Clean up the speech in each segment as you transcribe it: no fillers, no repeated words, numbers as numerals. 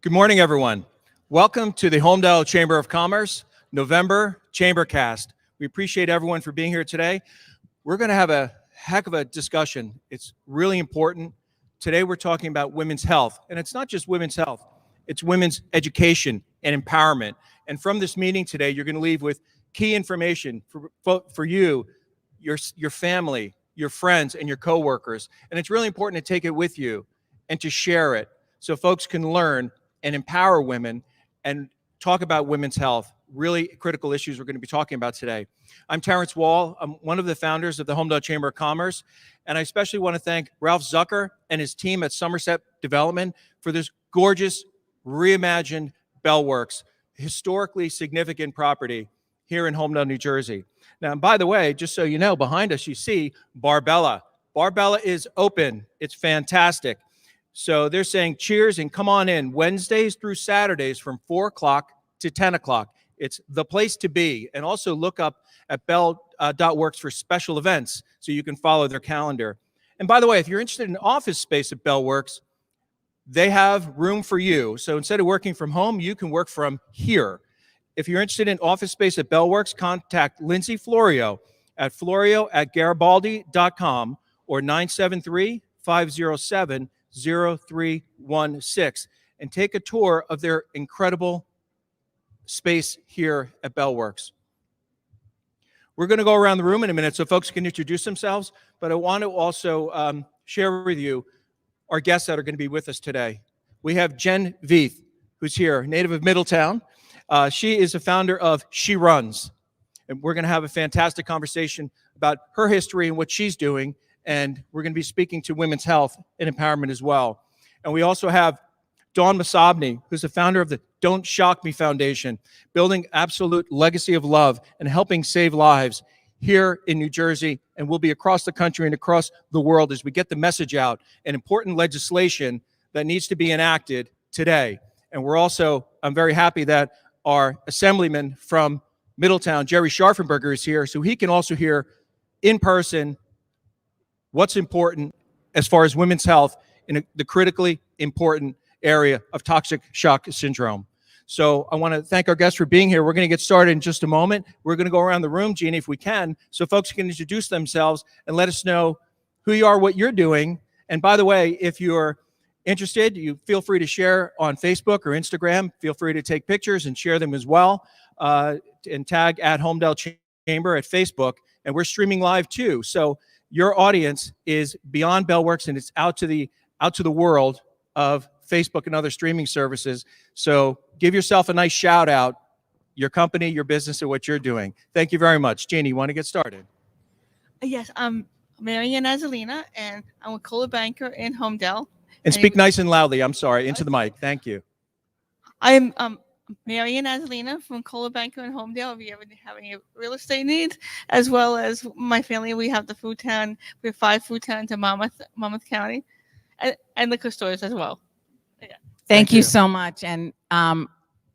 Good morning, everyone. Welcome to the Holmdel Chamber of Commerce, November ChamberCast. We appreciate everyone for being here today. We're going to have a heck of a discussion. It's really important. Today, we're talking about women's health. And it's not just women's health. It's women's education and empowerment. And from this meeting today, you're going to leave with key information for you, your family, your friends, and your coworkers. And it's really important to take it with you and to share it so folks can learn and empower women and talk about women's health, really critical issues we're going to be talking about today. I'm Terrence Wall. I'm one of the founders of the Holmdel Chamber of Commerce, and I especially want to thank Ralph Zucker and his team at Somerset Development for this gorgeous, reimagined Bellworks, historically significant property here in Holmdel, New Jersey. Now, and by the way, just so you know, behind us you see Barbella. Barbella is open. It's fantastic. So they're saying cheers and come on in Wednesdays through Saturdays from 4 o'clock to 10 o'clock. It's the place to be. And also look up at bell.works for special events so you can follow their calendar. And by the way, if you're interested in office space at Bellworks, they have room for you. So instead of working from home, you can work from here. If you're interested in office space at Bellworks, contact Lindsay Florio at florio@garibaldi.com or 973-507-0316 and take a tour of their incredible space here at Bellworks. We're going to go around the room in a minute so folks can introduce themselves, but I want to also share with you our guests that are going to be with us today. We have Jen Veith, who's here, native of Middletown. She is the founder of She Runs, and we're going to have a fantastic conversation about her history and what she's doing, and we're going to be speaking to women's health and empowerment as well. And we also have Dawn Massabni, who's the founder of the Don't Shock Me Foundation, building absolute legacy of love and helping save lives here in New Jersey, and we'll be across the country and across the world as we get the message out and important legislation that needs to be enacted today. And I'm very happy that our assemblyman from Middletown, Jerry Scharfenberger, is here, so he can also hear in person what's important as far as women's health in the critically important area of toxic shock syndrome. So I want to thank our guests for being here. We're going to get started in just a moment. We're going to go around the room, Jeannie, if we can, so folks can introduce themselves and let us know who you are, what you're doing. And by the way, if you're interested, you feel free to share on Facebook or Instagram. Feel free to take pictures and share them as well, and tag at Holmdel Chamber at Facebook. And we're streaming live too. So your audience is beyond Bellworks, and it's out to the world of Facebook and other streaming services. So give yourself a nice shout out, your company, your business, and what you're doing. Thank you very much. Jeannie, you want to get started? Yes, I'm Marian Azalina, and I'm a Cola banker in Holmdel. And speak nice and loudly. I'm sorry, into the mic. Thank you. I'm Marian Azalina from Cola banker in Holmdel. If you ever have any real estate needs, as well as my family, we have the food town. We have 5 food towns in Monmouth County, and liquor stores as well. Yeah. Thank you so much. And can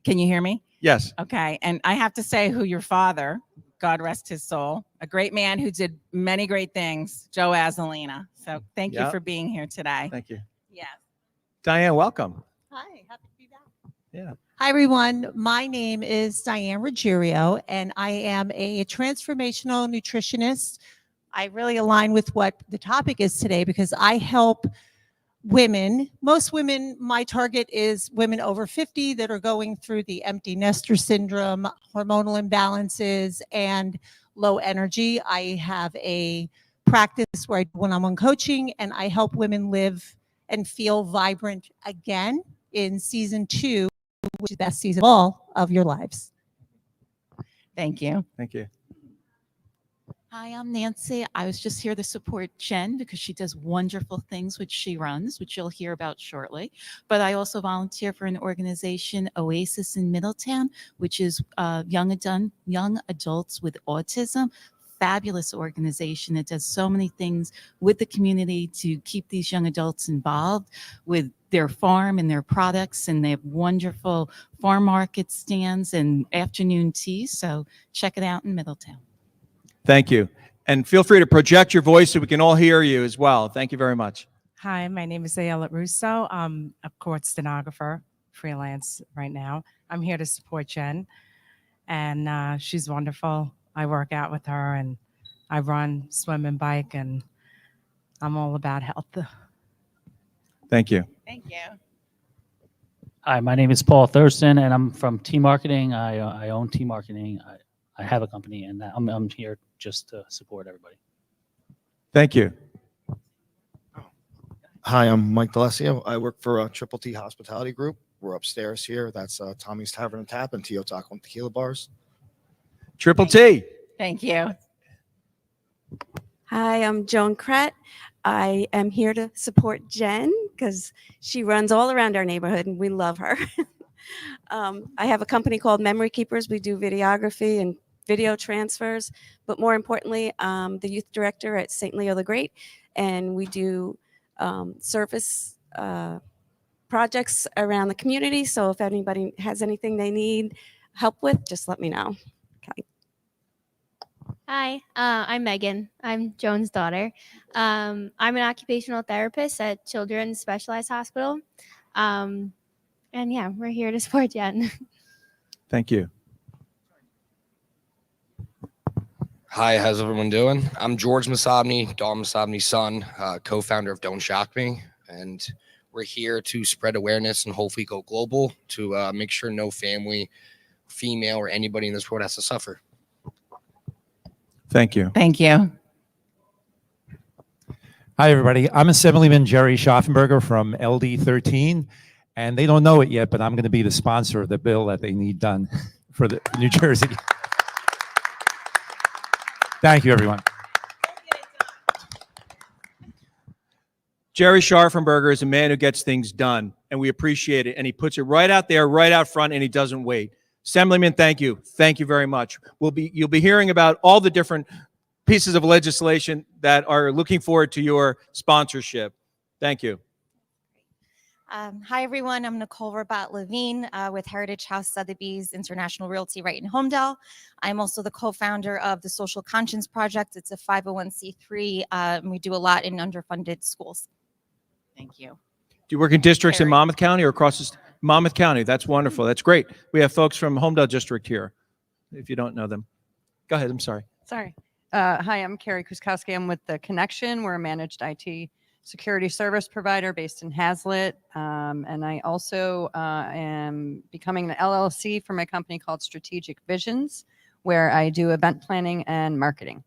you hear me? Yes. Okay. And I have to say who your father, God rest his soul, a great man who did many great things, Joe Azalina. So thank you for being here today. Thank you. Yeah. Diane, welcome. Hi, happy to be back. Yeah. Hi, everyone. My name is Diane Ruggiero, and I am a transformational nutritionist. I really align with what the topic is today because I help women. Most women, my target is women over 50 that are going through the empty nester syndrome, hormonal imbalances, and low energy. I have a practice where I do one-on-one coaching, and I help women live and feel vibrant again in season 2, which is the best season of all of your lives. Thank you. Thank you. Hi, I'm Nancy. I was just here to support Jen because she does wonderful things which she runs, which you'll hear about shortly. But I also volunteer for an organization, Oasis in Middletown, which is young adults with autism. Fabulous organization. It does so many things with the community to keep these young adults involved with their farm and their products, and they have wonderful farm market stands and afternoon tea. So check it out in Middletown. Thank you. And feel free to project your voice so we can all hear you as well. Thank you very much. Hi, my name is Ayala Russo. I'm a court stenographer freelance right now. I'm here to support Jen, and she's wonderful. I work out with her, and I run, swim, and bike, and I'm all about health. Thank you. Thank you. Hi, my name is Paul Thurston, and I'm from T Marketing. I own T Marketing. I have a company, and I'm here just to support everybody. Thank you. Hi, I'm Mike D'Alessio. I work for Triple T Hospitality Group. We're upstairs here. That's Tommy's Tavern and Tap and Tio Taco and Tequila Bars. Triple T. Thank you. Hi, I'm Joan Krett. I am here to support Jen because she runs all around our neighborhood and we love her. I have a company called Memory Keepers. We do videography and video transfers, but more importantly, the youth director at St. Leo the Great, and we do service projects around the community. So if anybody has anything they need help with, just let me know. Okay. Hi, I'm Megan. I'm Joan's daughter. I'm an occupational therapist at Children's Specialized Hospital. And yeah, we're here to support Jen. Thank you. Hi, how's everyone doing? I'm George Massabni, Dawn Massabni's son, co-founder of Don't Shock Me. And we're here to spread awareness and hopefully go global to make sure no family, female, or anybody in this world has to suffer. Thank you. Thank you. Hi, everybody. I'm Assemblyman Jerry Schaffenberger from LD 13, and they don't know it yet, but I'm going to be the sponsor of the bill that they need done for the New Jersey. Thank you, everyone. Jerry Scharfenberger is a man who gets things done, and we appreciate it. And he puts it right out there, right out front, and he doesn't wait. Assemblyman, thank you. Thank you very much. You'll be hearing about all the different pieces of legislation that are looking forward to your sponsorship. Thank you. Hi, everyone. I'm Nicole Rabat-Levine with Heritage House Sotheby's International Realty right in Holmdel. I'm also the co-founder of the Social Conscience Project. It's a 501c3, and we do a lot in underfunded schools. Thank you. Do you work in districts in Monmouth County or across the Monmouth County? That's wonderful. That's great. We have folks from Holmdel District here, if you don't know them. Go ahead. I'm sorry. Sorry. Hi, I'm Carrie Kuskowski. I'm with The Connection. We're a managed IT security service provider based in Hazlitt. And I also am becoming an LLC for my company called Strategic Visions, where I do event planning and marketing.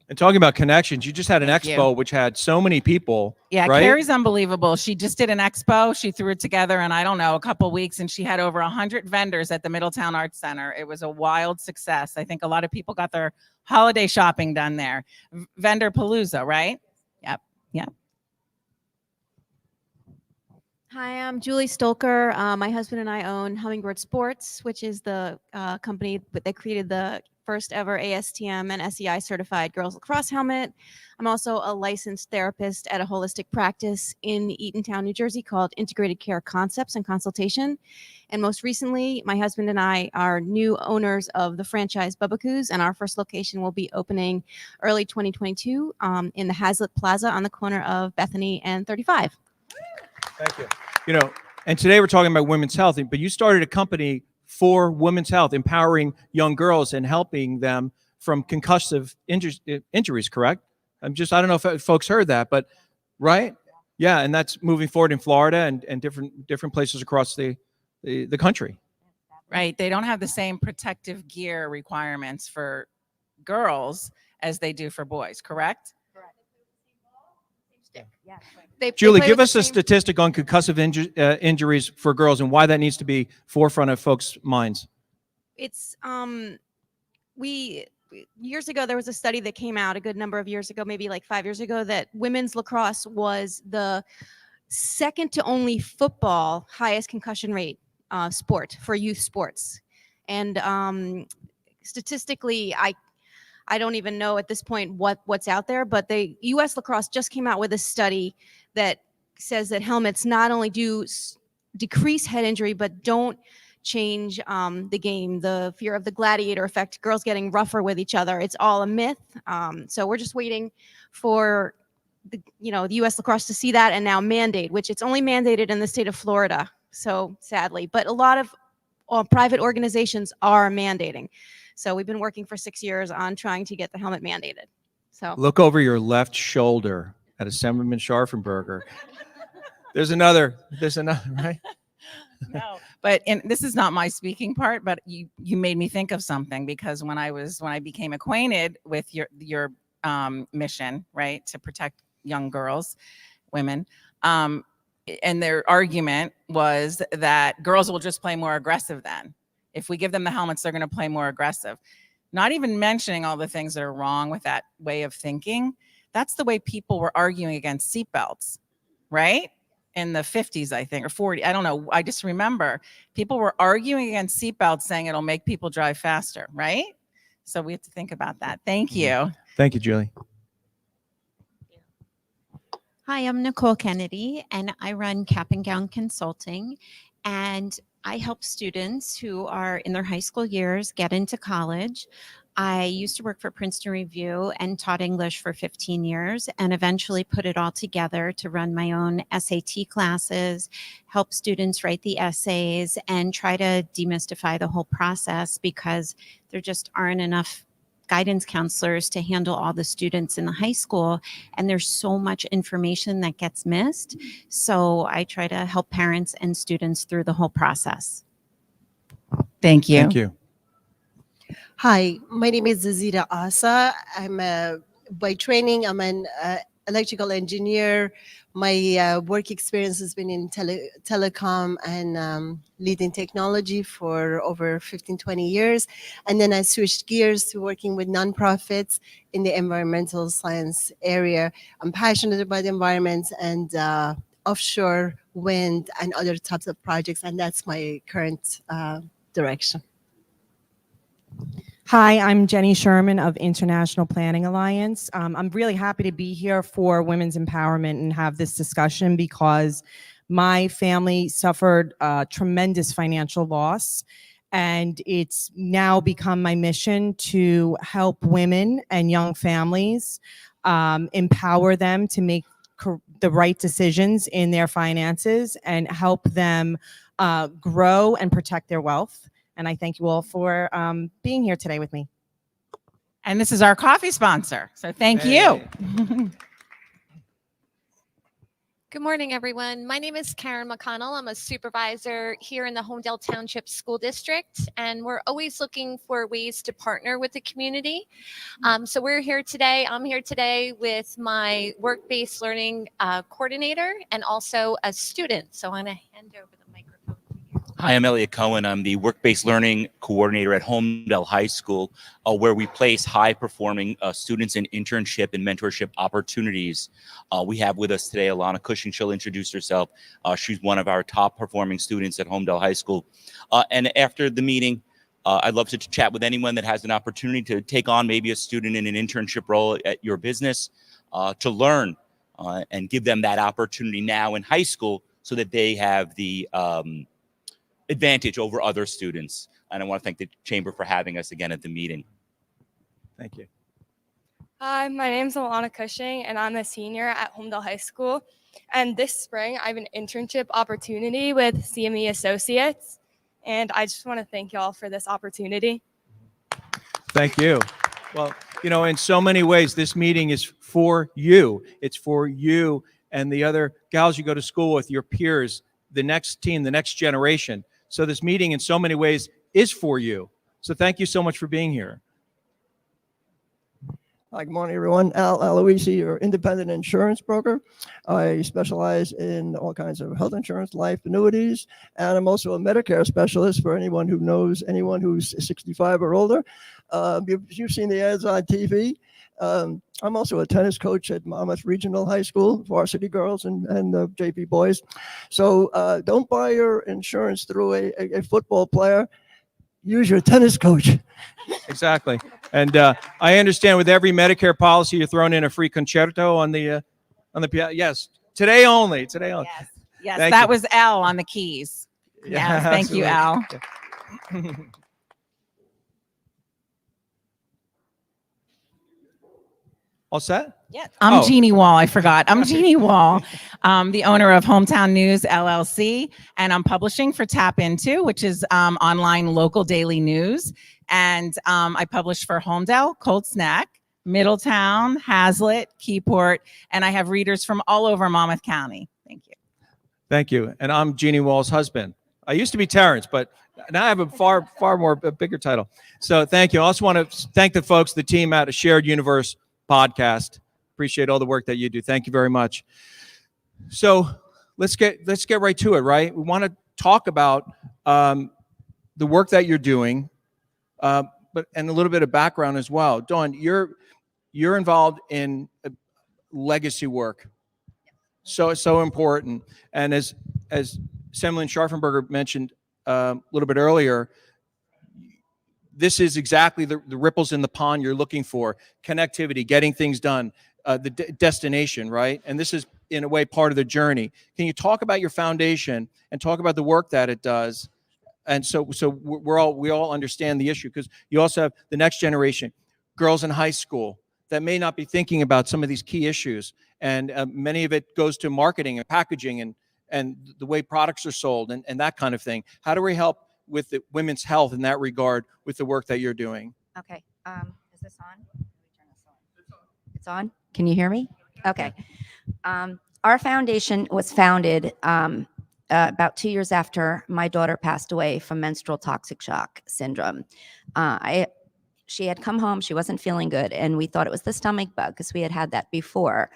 And talking about connections, you just had an Thank expo you. which had so many people. Yeah, right? Carrie's unbelievable. She just did an expo. She threw it together in, I don't know, a couple weeks, and she had over 100 vendors at the Middletown Arts Center. It was a wild success. I think a lot of people got their holiday shopping done there. Vendor Palooza, right? Yep. Yep. Hi, I'm Julie Stolker. My husband and I own Hummingbird Sports, which is the company that created the first ever ASTM and SEI certified girls lacrosse helmet. I'm also a licensed therapist at a holistic practice in Eatontown, New Jersey called Integrated Care Concepts and Consultation. And most recently, my husband and I are new owners of the franchise Bubba and our first location will be opening early 2022 in the Hazlitt Plaza on the corner of Bethany and 35. Thank you. You know, and today we're talking about women's health, but you started a company for women's health, empowering young girls and helping them from concussive injuries, correct? I don't know if folks heard that, but right? Yeah, and that's moving forward in Florida and different places across the country. Right. They don't have the same protective gear requirements for girls as they do for boys, correct? Julie, give us a statistic on concussive injuries for girls and why that needs to be forefront of folks' minds. It's years ago there was a study that came out a good number of years ago, maybe like 5 years ago, that women's lacrosse was the second to only football highest concussion rate sport for youth sports. And statistically, I don't even know at this point what's out there, but the U.S. Lacrosse just came out with a study that says that helmets not only do decrease head injury, but don't change the game. The fear of the gladiator effect, girls getting rougher with each other, it's all a myth. So we're just waiting for the U.S. Lacrosse to see that and now mandate, which it's only mandated in the state of Florida. So sadly, but a lot of private organizations are mandating. So we've been working for 6 years on trying to get the helmet mandated. So Look over your left shoulder at Assemblyman Scharfenberger. There's another, right? No, but this is not my speaking part, but you made me think of something, because when I became acquainted with your mission, right, to protect young girls, women, and their argument was that girls will just play more aggressive then. If we give them the helmets, they're going to play more aggressive. Not even mentioning all the things that are wrong with that way of thinking. That's the way people were arguing against seatbelts, right? In the 50s, I think, or 40, I don't know. I just remember people were arguing against seatbelts, saying it'll make people drive faster, right? So we have to think about that. Thank you. Thank you, Julie. Hi, I'm Nicole Kennedy, and I run Cap and Gown Consulting, and I help students who are in their high school years get into college. I used to work for Princeton Review and taught English for 15 years, and eventually put it all together to run my own SAT classes, help students write the essays, and try to demystify the whole process, because there just aren't enough guidance counselors to handle all the students in the high school, and there's so much information that gets missed. So I try to help parents and students through the whole process. Thank you. Thank you. Hi, my name is Zazira Asa. By training, I'm an electrical engineer. My work experience has been in telecom and leading technology for over 15, 20 years. And then I switched gears to working with nonprofits in the environmental science area. I'm passionate about the environment and offshore wind and other types of projects, and that's my current direction. Hi, I'm Jenny Sherman of International Planning Alliance. I'm really happy to be here for women's empowerment and have this discussion, because my family suffered tremendous financial loss, and it's now become my mission to help women and young families, empower them to make the right decisions in their finances and help them grow and protect their wealth. And I thank you all for being here today with me. And this is our coffee sponsor. So thank you. Good morning, everyone. My name is Karen McConnell. I'm a supervisor here in the Holmdel Township School District, and we're always looking for ways to partner with the community. So we're here today. I'm here today with my work-based learning coordinator and also a student. So I'm going to hand over the microphone. Hi, I'm Elliot Cohen. I'm the work-based learning coordinator at Holmdel High School, where we place high-performing students in internship and mentorship opportunities. We have with us today Alana Cushing. She'll introduce herself. She's one of our top-performing students at Holmdel High School. And after the meeting, I'd love to chat with anyone that has an opportunity to take on maybe a student in an internship role at your business to learn and give them that opportunity now in high school so that they have the advantage over other students. And I want to thank the Chamber for having us again at the meeting. Thank you. Hi, my name is Alana Cushing, and I'm a senior at Holmdel High School. And this spring, I have an internship opportunity with CME Associates. And I just want to thank y'all for this opportunity. Thank you. Well, you know, in so many ways, this meeting is for you. It's for you and the other gals you go to school with, your peers, the next team, the next generation. So this meeting in so many ways is for you. So thank you so much for being here. Hi, good morning, everyone. Al Aloisi, your independent insurance broker. I specialize in all kinds of health insurance, life, annuities, and I'm also a Medicare specialist for anyone who knows anyone who's 65 or older. You've seen the ads on TV. I'm also a tennis coach at Monmouth Regional High School, varsity girls and JV boys. So don't buy your insurance through a football player. Use your tennis coach. Exactly. And I understand with every Medicare policy, you're throwing in a free concerto on the yes, today only. Today only. Yes, Thank that you. was Al on the keys. Yeah, Yes, thank you, Al. All set? Yeah, I'm Oh. Jeannie Wall. I forgot. I'm Jeannie Wall, the owner of Hometown News LLC, and I'm publishing for Tap Into, which is online local daily news. And I publish for Holmdel, Cold Snack, Middletown, Hazlitt, Keyport, and I have readers from all over Monmouth County. Thank you. Thank you. And I'm Jeannie Wall's husband. I used to be Terrence, but now I have a far more bigger title. So thank you. I also want to thank the folks, the team at A Shared Universe podcast. Appreciate all the work that you do. Thank you very much. So let's get right to it, right? We want to talk about the work that you're doing, but and a little bit of background as well. Dawn, you're involved in legacy work. So important. And as Semlin Scharfenberger mentioned a little bit earlier, this is exactly the ripples in the pond you're looking for. Connectivity, getting things done, the destination, right? And this is, in a way, part of the journey. Can you talk about your foundation and talk about the work that it does? And so we all understand the issue, because you also have the next generation, girls in high school, that may not be thinking about some of these key issues. And many of it goes to marketing and packaging and the way products are sold and that kind of thing. How do we help with the women's health in that regard with the work that you're doing? Okay. Is this on? Let me turn this on. It's on? Can you hear me? Okay. Our foundation was founded about 2 years after my daughter passed away from menstrual toxic shock syndrome. She had come home, she wasn't feeling good, and we thought it was the stomach bug because we had that before.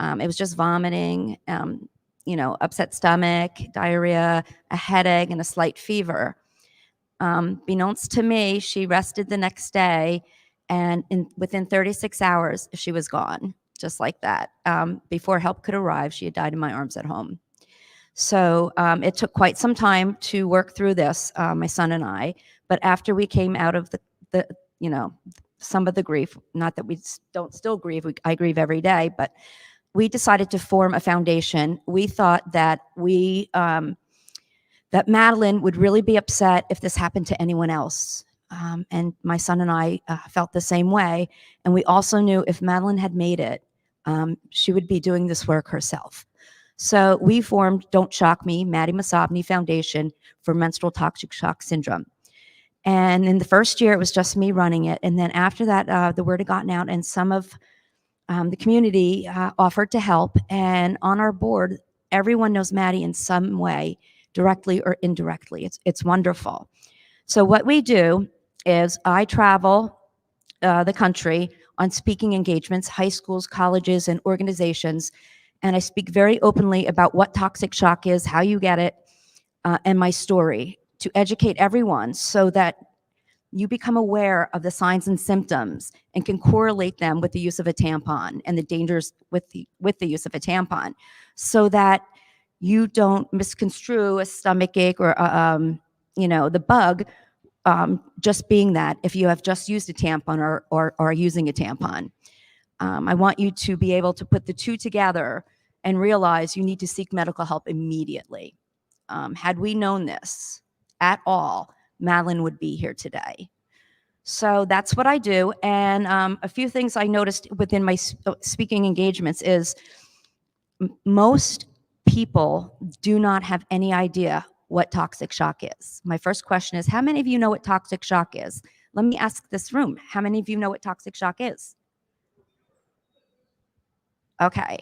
It was just vomiting, upset stomach, diarrhea, a headache, and a slight fever. Beknownst to me, she rested the next day, and within 36 hours, she was gone, just like that. Before help could arrive, she had died in my arms at home. So it took quite some time to work through this, my son and I. But after we came out of some of the grief, not that we don't still grieve, I grieve every day, but we decided to form a foundation. We thought that that Madeline would really be upset if this happened to anyone else. And my son and I felt the same way. And we also knew if Madeline had made it, she would be doing this work herself. So we formed Don't Shock Me, Maddy Massabni Foundation for Menstrual Toxic Shock Syndrome. And in the first year, it was just me running it. And then after that, the word had gotten out, and some of the community offered to help. And on our board, everyone knows Maddy in some way, directly or indirectly. It's wonderful. So what we do is I travel the country on speaking engagements, high schools, colleges, and organizations. And I speak very openly about what toxic shock is, how you get it, and my story, to educate everyone so that you become aware of the signs and symptoms and can correlate them with the use of a tampon and the dangers with the use of a tampon, so that you don't misconstrue a stomach ache or the bug just being that if you have just used a tampon or are using a tampon. I want you to be able to put the two together and realize you need to seek medical help immediately. Had we known this at all, Madeline would be here today. So that's what I do. And a few things I noticed within my speaking engagements is most people do not have any idea what toxic shock is. My first question is, how many of you know what toxic shock is? Let me ask this room, how many of you know what toxic shock is? Okay.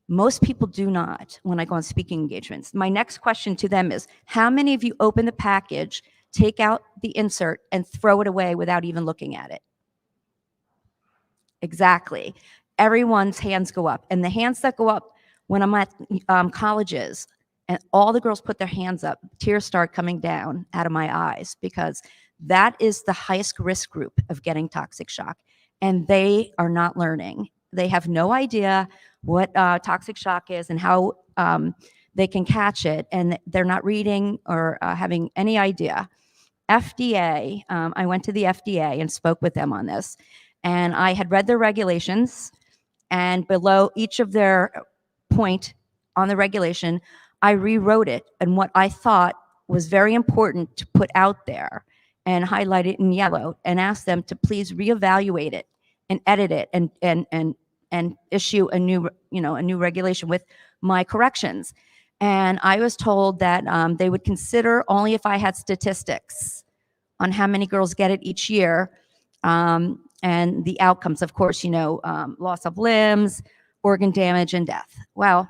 Most people do not when I go on speaking engagements. My next question to them is, how many of you open the package, take out the insert, and throw it away without even looking at it? Exactly. Everyone's hands go up. And the hands that go up when I'm at colleges, and all the girls put their hands up, tears start coming down out of my eyes, because that is the highest risk group of getting toxic shock. And they are not learning. They have no idea what toxic shock is and how they can catch it. And they're not reading or having any idea. FDA, I went to the FDA and spoke with them on this. And I had read their regulations. And below each of their point on the regulation, I rewrote it. And what I thought was very important to put out there and highlight it in yellow and ask them to please reevaluate it and edit it and and issue a new, a new regulation with my corrections. And I was told that they would consider only if I had statistics on how many girls get it each year, and the outcomes, of course, loss of limbs, organ damage, and death. Well,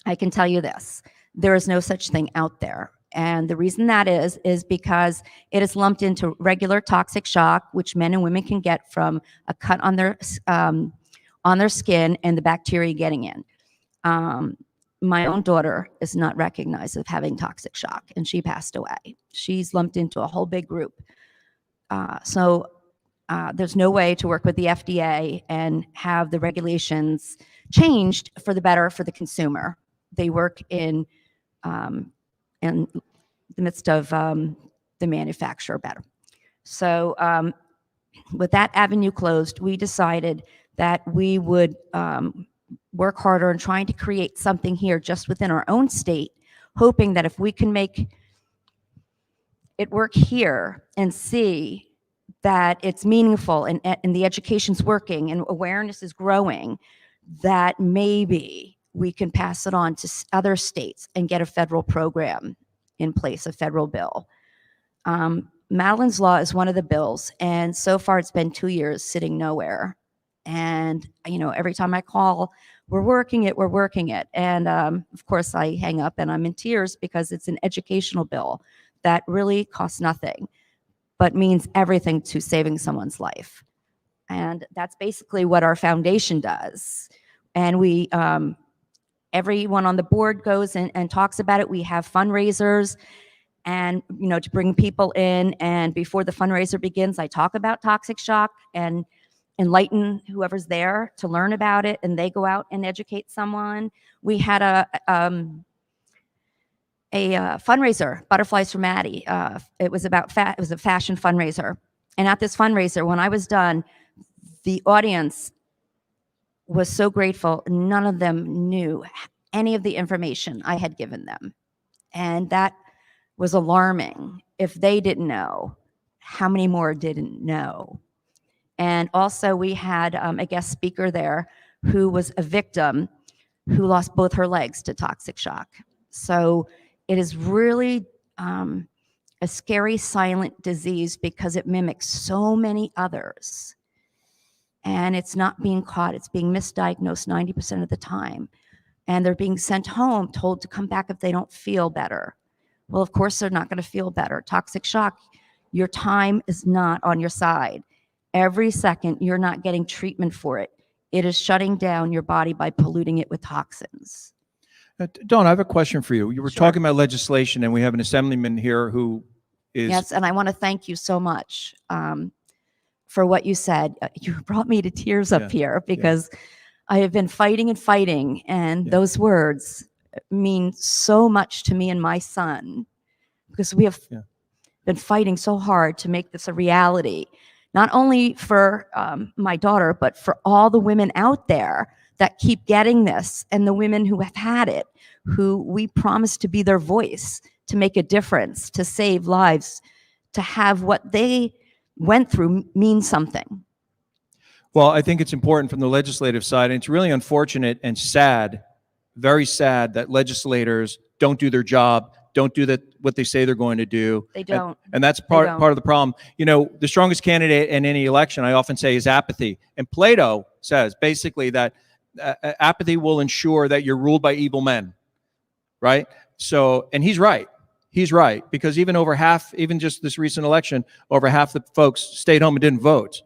I can tell you this, there is no such thing out there. And the reason that is because it is lumped into regular toxic shock, which men and women can get from a cut on their skin and the bacteria getting in. My own daughter is not recognized of having toxic shock, and she passed away. She's lumped into a whole big group. So there's no way to work with the FDA and have the regulations changed for the better for the consumer. They work in the midst of the manufacturer better. So with that avenue closed, we decided that we would work harder in trying to create something here just within our own state, hoping that if we can make it work here and see that it's meaningful and the education's working and awareness is growing, that maybe we can pass it on to other states and get a federal program in place, a federal bill. Madeline's Law is one of the bills, and so far it's been 2 years sitting nowhere. And, every time I call, we're working it. And of course I hang up and I'm in tears because it's an educational bill that really costs nothing, but means everything to saving someone's life. And that's basically what our foundation does. And we, everyone on the board goes and talks about it. We have fundraisers and, to bring people in. And before the fundraiser begins, I talk about toxic shock and enlighten whoever's there to learn about it, and they go out and educate someone. We had a fundraiser, Butterflies for Maddy. It was about it was a fashion fundraiser. And at this fundraiser, when I was done, the audience was so grateful. None of them knew any of the information I had given them. And that was alarming. If they didn't know, how many more didn't know? And also we had a guest speaker there who was a victim who lost both her legs to toxic shock. So it is really a scary silent disease because it mimics so many others. And it's not being caught. It's being misdiagnosed 90% of the time. And they're being sent home, told to come back if they don't feel better. Well, of course, they're not going to feel better. Toxic shock, your time is not on your side. Every second, you're not getting treatment for it. It is shutting down your body by polluting it with toxins. Dawn, I have a question for you. You were talking about legislation, and we have an assemblyman here who is... Yes, and I want to thank you so much for what you said. You brought me to tears up here because I have been fighting and fighting, and those words mean so much to me and my son because we have been fighting so hard to make this a reality. Not only for my daughter, but for all the women out there that keep getting this and the women who have had it, who we promise to be their voice, to make a difference, to save lives, to have what they went through mean something. Well, I think it's important from the legislative side, and it's really unfortunate and sad, very sad that legislators don't do their job, don't do what they say they're going to do. They don't. And that's part of the problem. The strongest candidate in any election, I often say, is apathy. And Plato says basically that apathy will ensure that you're ruled by evil men, right? So, and he's right. He's right, because even over half, even just this recent election, over half the folks stayed home and didn't vote.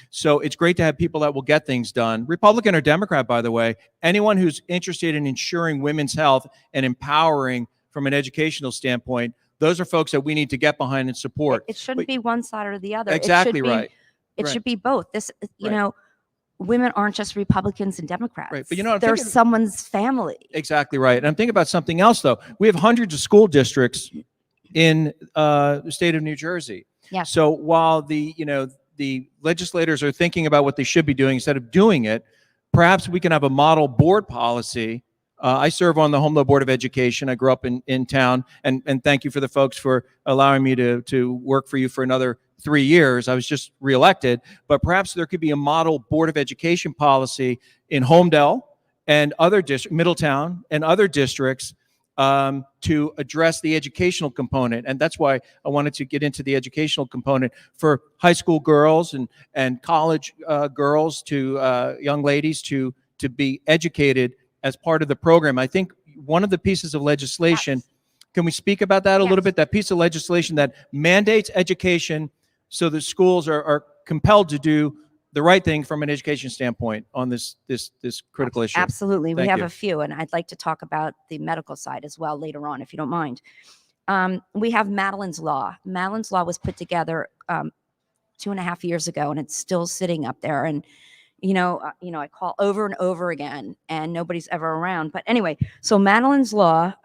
So it's great to have people that will get things done. Republican or Democrat, by the way, anyone who's interested in ensuring women's health and empowering from an educational standpoint, those are folks that we need to get behind and support. It shouldn't be one side or the other. Exactly right. It Right. should be both. This, you know, women aren't just Republicans and Democrats. Right. But you know, I'm they're thinking- someone's family. Exactly right. And I'm thinking about something else, though. We have hundreds of school districts in the state of New Jersey. Yeah. So while the legislators are thinking about what they should be doing instead of doing it, perhaps we can have a model board policy. I serve on the Holmdel Board of Education. I grew up in town, and thank you for the folks for allowing me to work for you for another 3 years. I was just reelected, but perhaps there could be a model Board of Education policy in Holmdel and other districts, Middletown and other districts, to address the educational component. And that's why I wanted to get into the educational component for high school girls and college girls to young ladies to be educated as part of the program. I think one of the pieces of legislation, can we speak about that a little bit? That piece of legislation that mandates education so the schools are compelled to do the right thing from an education standpoint on this critical issue. Absolutely. We Thank have you. a few, and I'd like to talk about the medical side as well later on, if you don't mind. We have Madeline's Law. Madeline's Law was put together 2.5 years ago, and it's still sitting up there. And I call over and over again, and nobody's ever around. But anyway, so Madeline's Law,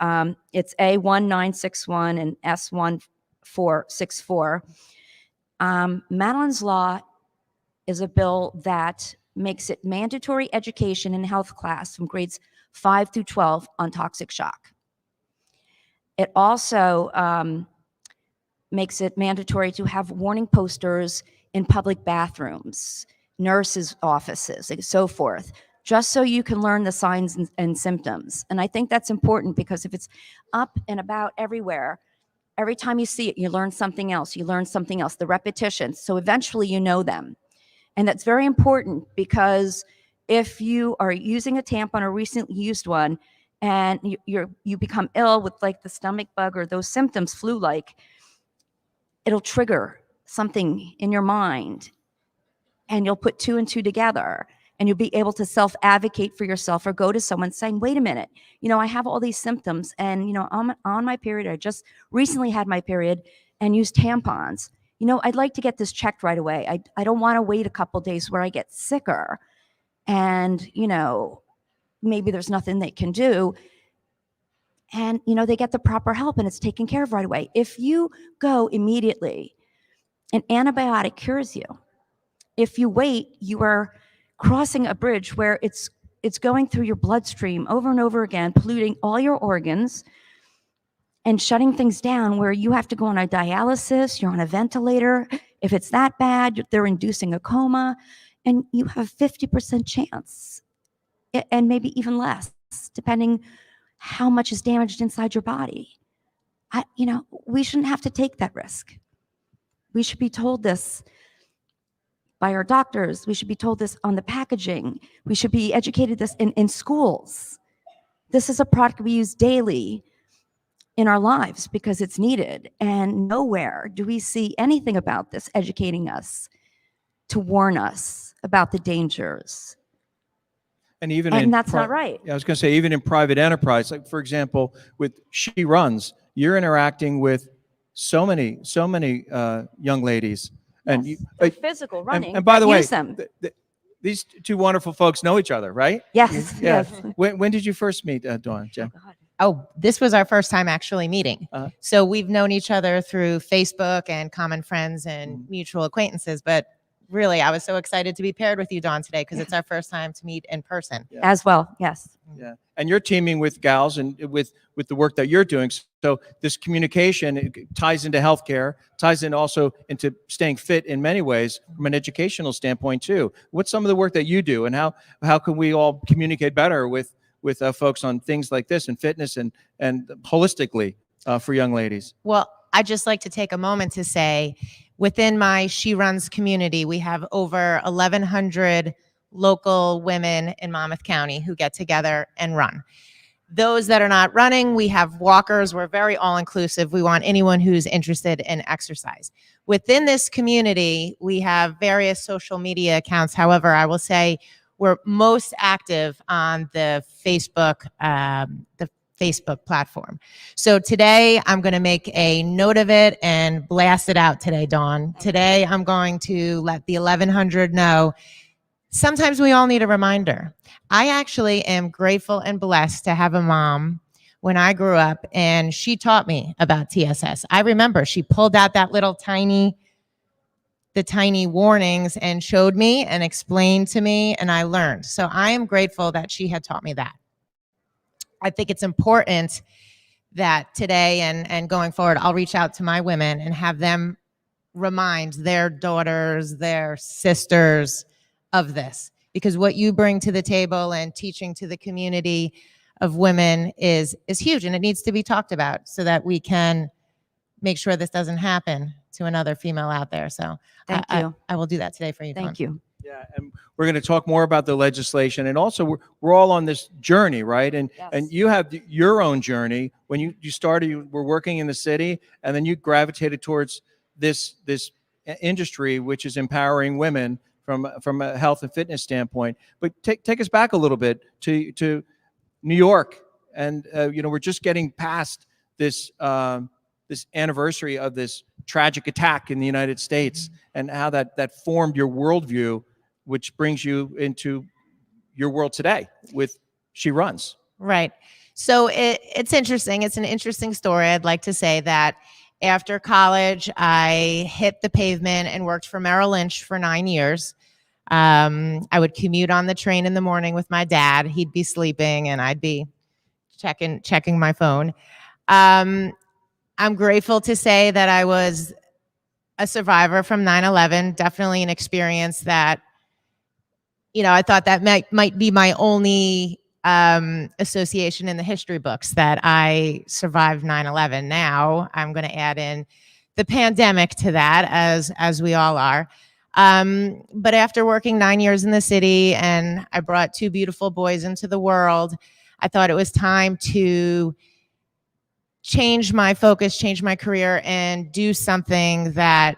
it's A1961 and S1464. Madeline's Law is a bill that makes it mandatory education in health class from grades 5 through 12 on toxic shock. It also makes it mandatory to have warning posters in public bathrooms, nurses' offices, and so forth, just so you can learn the signs and symptoms. And I think that's important because if it's up and about everywhere, every time you see it, you learn something else, the repetitions. So eventually you know them. And that's very important because if you are using a tampon or recently used one and you become ill with like the stomach bug or those symptoms, flu-like, it'll trigger something in your mind and you'll put 2 and 2 together and you'll be able to self-advocate for yourself or go to someone saying, wait a minute, I have all these symptoms and, I'm on my period. I just recently had my period and used tampons. I'd like to get this checked right away. I don't want to wait a couple days where I get sicker and, maybe there's nothing they can do. And, they get the proper help and it's taken care of right away. If you go immediately, an antibiotic cures you. If you wait, you are crossing a bridge where it's going through your bloodstream over and over again, polluting all your organs and shutting things down where you have to go on a dialysis, you're on a ventilator. If it's that bad, they're inducing a coma and you have a 50% chance and maybe even less, depending how much is damaged inside your body. We shouldn't have to take that risk. We should be told this by our doctors. We should be told this on the packaging. We should be educated this in schools. This is a product we use daily in our lives because it's needed. And nowhere do we see anything about this educating us to warn us about the dangers. And that's not right. I was going to say, even in private enterprise, like for example, with She Runs, you're interacting with so many young ladies. And Yes, you, they're physical running. and by the way, use them. these two wonderful folks know each other, right? Yes, Yeah. yes. When did you first meet Dawn? Jen? Oh, this was our first time actually meeting. So we've known each other through Facebook and common friends and mutual acquaintances. But really, I was so excited to be paired with you, Dawn, today because it's our first time to meet in person. As well, yes. Yeah, and you're teaming with gals and with the work that you're doing. So this communication, it ties into healthcare, ties in also into staying fit in many ways from an educational standpoint too. What's some of the work that you do, and how can we all communicate better with folks on things like this and fitness and holistically for young ladies? Well, I'd just like to take a moment to say, within my She Runs community, we have over 1,100 local women in Monmouth County who get together and run. Those that are not running, we have walkers. We're very all-inclusive. We want anyone who's interested in exercise. Within this community, we have various social media accounts. However, I will say we're most active on the Facebook platform. So today I'm going to make a note of it and blast it out today, Dawn. Today I'm going to let the 1,100 know. Sometimes we all need a reminder. I actually am grateful and blessed to have a mom when I grew up, and she taught me about TSS. I remember she pulled out that little tiny warnings and showed me and explained to me, and I learned. So I am grateful that she had taught me that. I think it's important that today and going forward, I'll reach out to my women and have them remind their daughters, their sisters of this, because what you bring to the table and teaching to the community of women is huge, and it needs to be talked about so that we can make sure this doesn't happen to another female out there. So Thank I you. will do that today for you. Thank Dawn. you. Yeah, and we're going to talk more about the legislation, and also we're all on this journey, right? And you have your own journey. When you started, you were working in the city, and then you gravitated towards this industry, which is empowering women from a health and fitness standpoint. But take us back a little bit to New York, and we're just getting past this this anniversary of this tragic attack in the United States, and how that formed your worldview, which brings you into your world today with She Runs. Right. So it's interesting. It's an interesting story. I'd like to say that after college, I hit the pavement and worked for Merrill Lynch for 9 years. I would commute on the train in the morning with my dad. He'd be sleeping and I'd be checking my phone. I'm grateful to say that I was a survivor from 9/11, definitely an experience that, I thought that might be my only association in the history books, that I survived 9/11. Now I'm going to add in the pandemic to that, as we all are. But after working 9 years in the city, and I brought 2 beautiful boys into the world, I thought it was time to change my focus, change my career, and do something that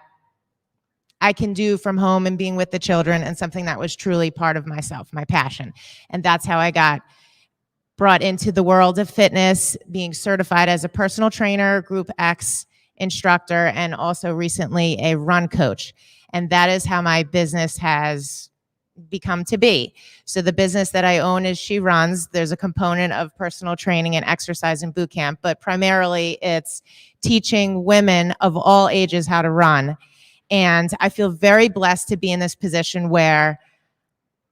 I can do from home and being with the children, and something that was truly part of myself, my passion. And that's how I got brought into the world of fitness, being certified as a personal trainer, Group X instructor, and also recently a run coach. And that is how my business has become to be. So the business that I own is She Runs. There's a component of personal training and exercise and boot camp, but primarily it's teaching women of all ages how to run. And I feel very blessed to be in this position where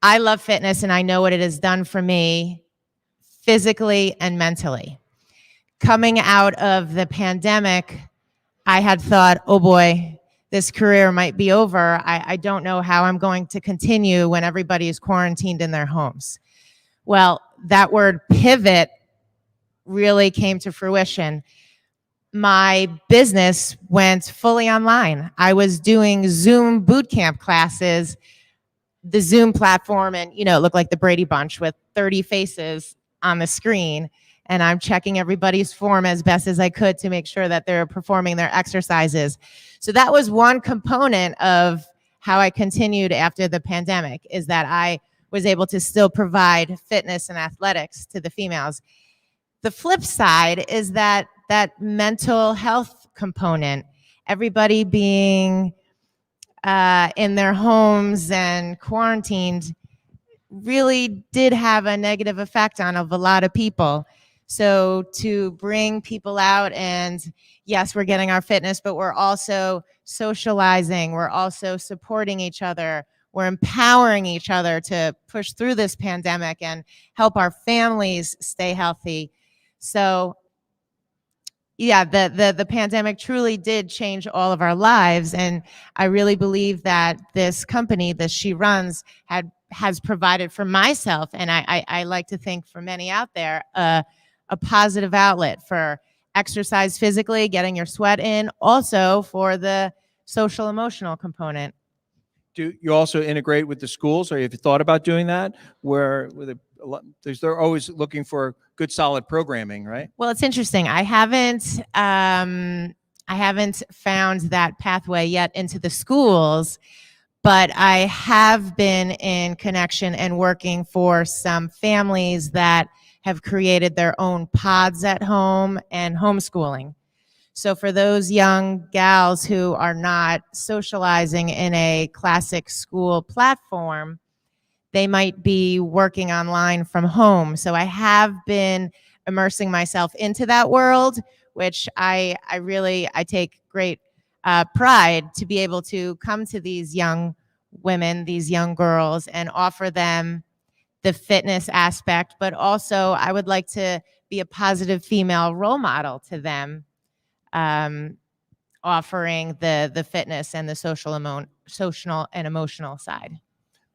I love fitness and I know what it has done for me physically and mentally. Coming out of the pandemic, I had thought, oh boy, this career might be over. I don't know how I'm going to continue when everybody is quarantined in their homes. Well, that word pivot really came to fruition. My business went fully online. I was doing Zoom boot camp classes, the Zoom platform, and it looked like the Brady Bunch with 30 faces on the screen. And I'm checking everybody's form as best as I could to make sure that they're performing their exercises. So that was one component of how I continued after the pandemic, is that I was able to still provide fitness and athletics to the females. The flip side is that mental health component, everybody being in their homes and quarantined, really did have a negative effect on a lot of people. So to bring people out, and yes, we're getting our fitness, but we're also socializing, we're also supporting each other, we're empowering each other to push through this pandemic and help our families stay healthy. So yeah, the pandemic truly did change all of our lives, and I really believe that this company, the She Runs, has provided for myself, and I like to think for many out there, a positive outlet for exercise physically, getting your sweat in, also for the social emotional component. Do you also integrate with the schools, or have you thought about doing that? Where they're always looking for good, solid programming, right? Well, it's interesting. I haven't found that pathway yet into the schools, but I have been in connection and working for some families that have created their own pods at home and homeschooling. So for those young gals who are not socializing in a classic school platform, they might be working online from home. So I have been immersing myself into that world, which I take great pride to be able to come to these young women, these young girls, and offer them the fitness aspect, but also I would like to be a positive female role model to them. offering the fitness and the social and emotional side.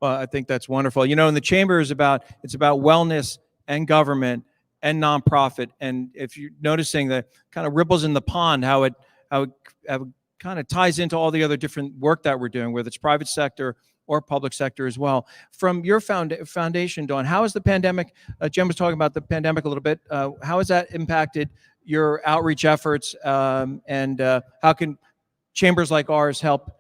Well, I think that's wonderful. You know, and the chamber is it's about wellness and government and nonprofit. And if you're noticing the kind of ripples in the pond, how it kind of ties into all the other different work that we're doing, whether it's private sector or public sector as well. From your foundation, Dawn, how has the pandemic, Jen was talking about the pandemic a little bit, how has that impacted your outreach efforts, and how can chambers like ours help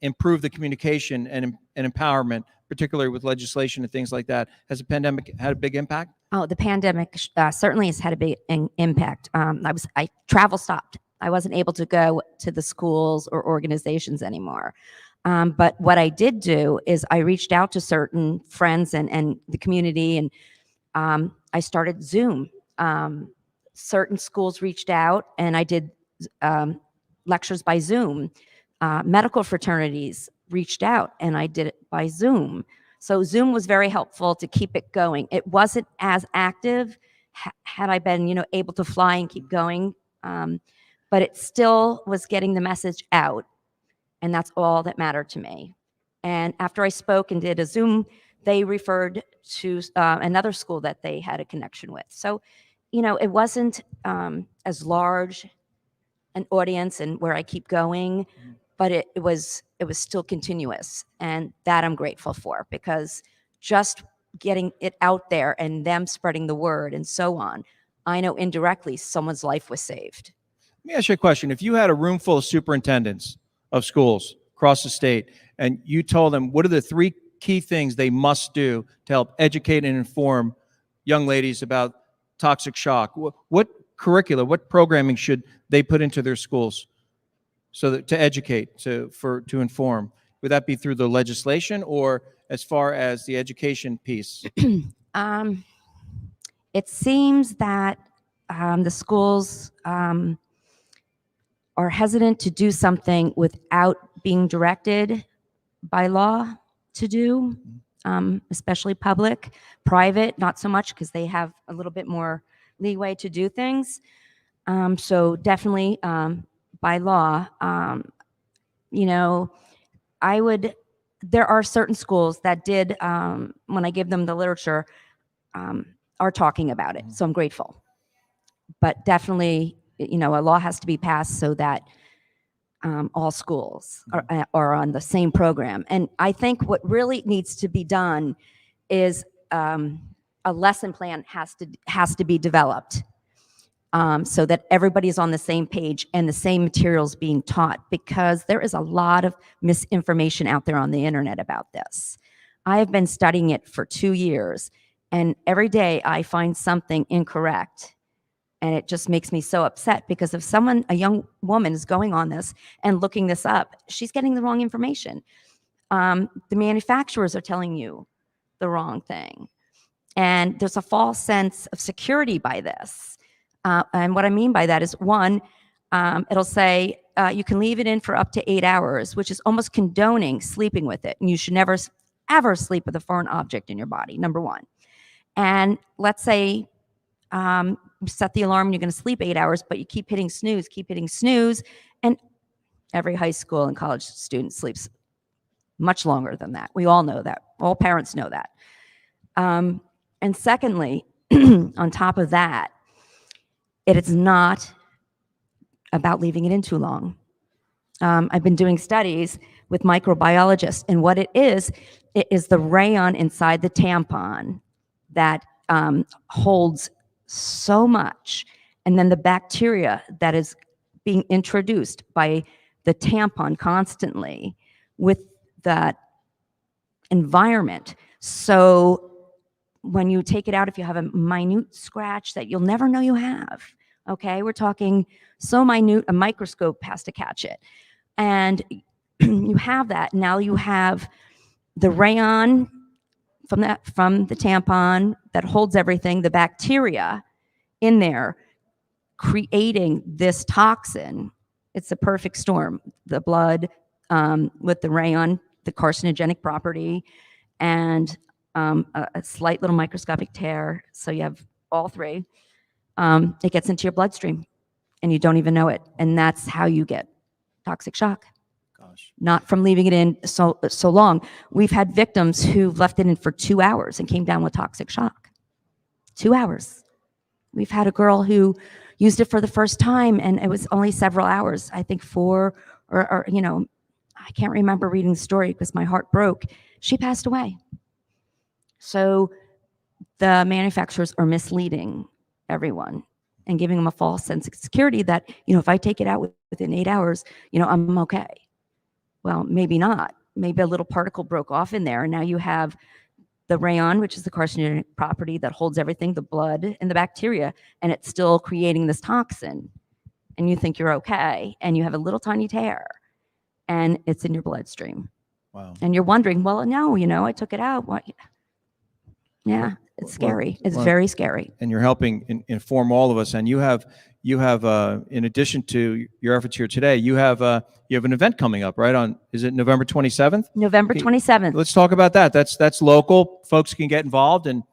improve the communication and empowerment, particularly with legislation and things like that? Has the pandemic had a big impact? Oh, the pandemic certainly has had a big impact. Travel stopped. I wasn't able to go to the schools or organizations anymore. But what I did do is I reached out to certain friends and the community, and I started Zoom. Certain schools reached out, and I did lectures by Zoom. Medical fraternities reached out, and I did it by Zoom. So Zoom was very helpful to keep it going. It wasn't as active had I been, able to fly and keep going, but it still was getting the message out. And that's all that mattered to me. And after I spoke and did a Zoom, they referred to another school that they had a connection with. So, it wasn't as large an audience and where I keep going, but it was still continuous. And that I'm grateful for, because just getting it out there and them spreading the word and so on, I know indirectly someone's life was saved. Let me ask you a question. If you had a room full of superintendents of schools across the state, and you told them what are the 3 key things they must do to help educate and inform young ladies about toxic shock, what curricula, what programming should they put into their schools so that to educate, to inform? Would that be through the legislation or as far as the education piece? It seems that the schools are hesitant to do something without being directed by law to do, especially public. Private, not so much, because they have a little bit more leeway to do things. So definitely by law, there are certain schools that did, when I give them the literature, are talking about it. So I'm grateful. But definitely, a law has to be passed so that all schools are on the same program. And I think what really needs to be done is a lesson plan has to be developed so that everybody's on the same page and the same materials being taught, because there is a lot of misinformation out there on the internet about this. I have been studying it for 2 years, and every day I find something incorrect. And it just makes me so upset, because if a young woman is going on this and looking this up, she's getting the wrong information. The manufacturers are telling you the wrong thing. And there's a false sense of security by this. And what I mean by that is, one, it'll say you can leave it in for up to 8 hours, which is almost condoning sleeping with it. And you should never, ever sleep with a foreign object in your body, number one. And let's say you set the alarm and you're going to sleep 8 hours, but you keep hitting snooze, and every high school and college student sleeps much longer than that. We all know that. All parents know that. And secondly, on top of that, it is not about leaving it in too long. I've been doing studies with microbiologists, and what it is the rayon inside the tampon that holds so much, and then the bacteria that is being introduced by the tampon constantly with that environment. So when you take it out, if you have a minute scratch that you'll never know you have, okay, we're talking so minute, a microscope has to catch it. And you have that. Now you have the rayon from the tampon that holds everything, the bacteria in there creating this toxin. It's a perfect storm. The blood with the rayon, the carcinogenic property, and a slight little microscopic tear. So you have all three. It gets into your bloodstream. and you don't even know it. And that's how you get toxic shock. Not from leaving it in so long. We've had victims who left it in for 2 hours and came down with toxic shock. 2 hours. We've had a girl who used it for the first time, and it was only several hours. I think 4 or I can't remember reading the story because my heart broke. She passed away. So the manufacturers are misleading everyone and giving them a false sense of security that, if I take it out within 8 hours, I'm okay. Well, maybe not. Maybe a little particle broke off in there, and now you have the rayon, which is the carcinogenic property that holds everything, the blood and the bacteria, and it's still creating this toxin. And you think you're okay, and you have a little tiny tear, and it's in your bloodstream. Wow. And you're wondering, well, no, I took it out. What? Yeah, it's scary. It's very scary. And you're helping inform all of us. And you have, in addition to your efforts here today, you have an event coming up, right? Is it November 27th? November 27th. Let's talk about that. That's local. Folks can get involved, and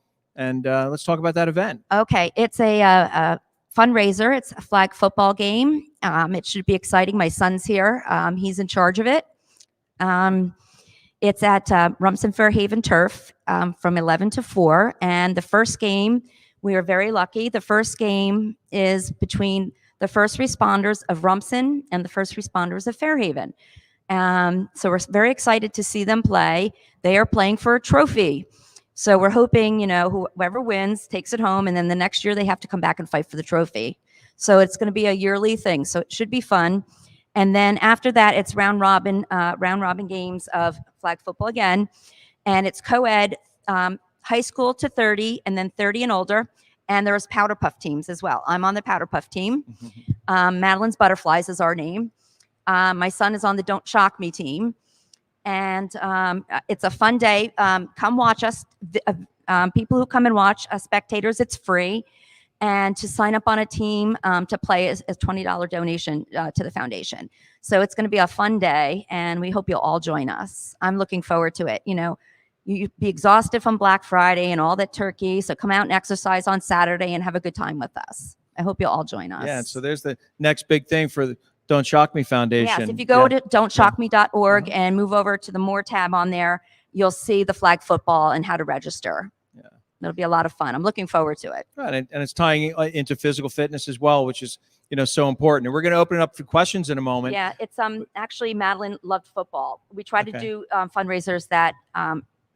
let's talk about that event. Okay, it's a fundraiser. It's a flag football game. It should be exciting. My son's here. He's in charge of it. It's at Rumson Fairhaven Turf from 11 to 4. And the first game, we are very lucky. The first game is between the first responders of Rumson and the first responders of Fairhaven. So we're very excited to see them play. They are playing for a trophy. So we're hoping, whoever wins takes it home, and then the next year they have to come back and fight for the trophy. So it's going to be a yearly thing. So it should be fun. And then after that, it's round robin games of flag football again. And it's co-ed, high school to 30, and then 30 and older. And there's powder puff teams as well. I'm on the powder puff team. Madeline's Butterflies is our name. My son is on the Don't Shock Me team. And it's a fun day. Come watch us. People who come and watch, spectators, it's free. And to sign up on a team to play is a $20 donation to the foundation. So it's going to be a fun day, and we hope you'll all join us. I'm looking forward to it. You'd be exhausted from Black Friday and all that turkey, so come out and exercise on Saturday and have a good time with us. I hope you'll all join us. Yeah, so there's the next big thing for the Don't Shock Me Foundation. Yes, if you go to don'tshockme.org and move over to the More tab on there, you'll see the flag football and how to register. It'll be a lot of fun. I'm looking forward to it. Right, and it's tying into physical fitness as well, which is so important. And we're going to open it up for questions in a moment. Yeah, it's actually Madeline loved football. We try to do fundraisers that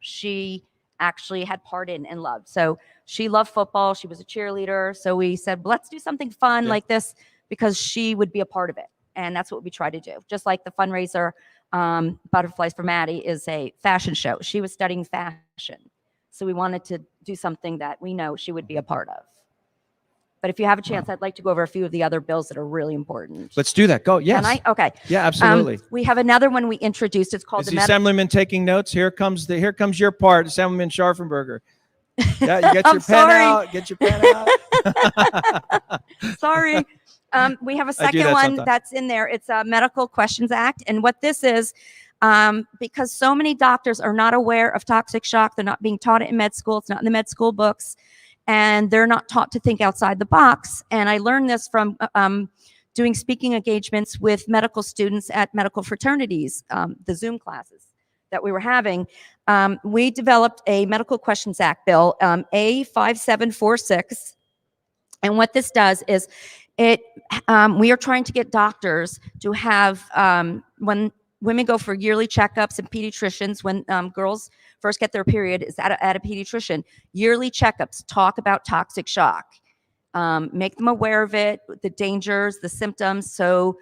she actually had part in and loved. So she loved football. She was a cheerleader. So we said, let's do something fun like this because she would be a part of it. And that's what we try to do. Just like the fundraiser, Butterflies for Maddie is a fashion show. She was studying fashion. So we wanted to do something that we know she would be a part of. But if you have a chance, I'd like to go over a few of the other bills that are really important. Let's do that. Go. Yes. Can I? Okay. Yeah, absolutely. We have another one we introduced. It's called Is the Assemblyman taking notes? Here comes your part, Assemblyman Scharfenberger. Yeah, you get your pen out. Get your pen out. Sorry. We have a second one that's in there. It's a Medical Questions Act. And what this is, because so many doctors are not aware of toxic shock. They're not being taught it in med school. It's not in the med school books. And they're not taught to think outside the box. And I learned this from doing speaking engagements with medical students at medical fraternities, the Zoom classes that we were having. We developed a Medical Questions Act bill, A5746. And what this does is we are trying to get doctors to have, when women go for yearly checkups and pediatricians, when girls first get their period, is at a pediatrician, yearly checkups talk about toxic shock. Make them aware of it, the dangers, the symptoms, so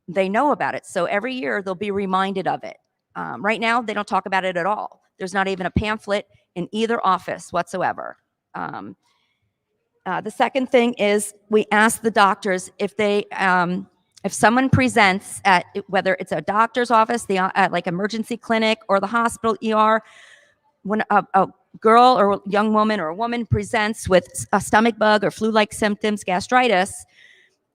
they know about it. So every year they'll be reminded of it. Right now, they don't talk about it at all. There's not even a pamphlet in either office whatsoever. The second thing is we ask the doctors if they, if someone presents at, whether it's a doctor's office, like emergency clinic or the hospital ER, when a girl or a young woman or a woman presents with a stomach bug or flu-like symptoms, gastritis,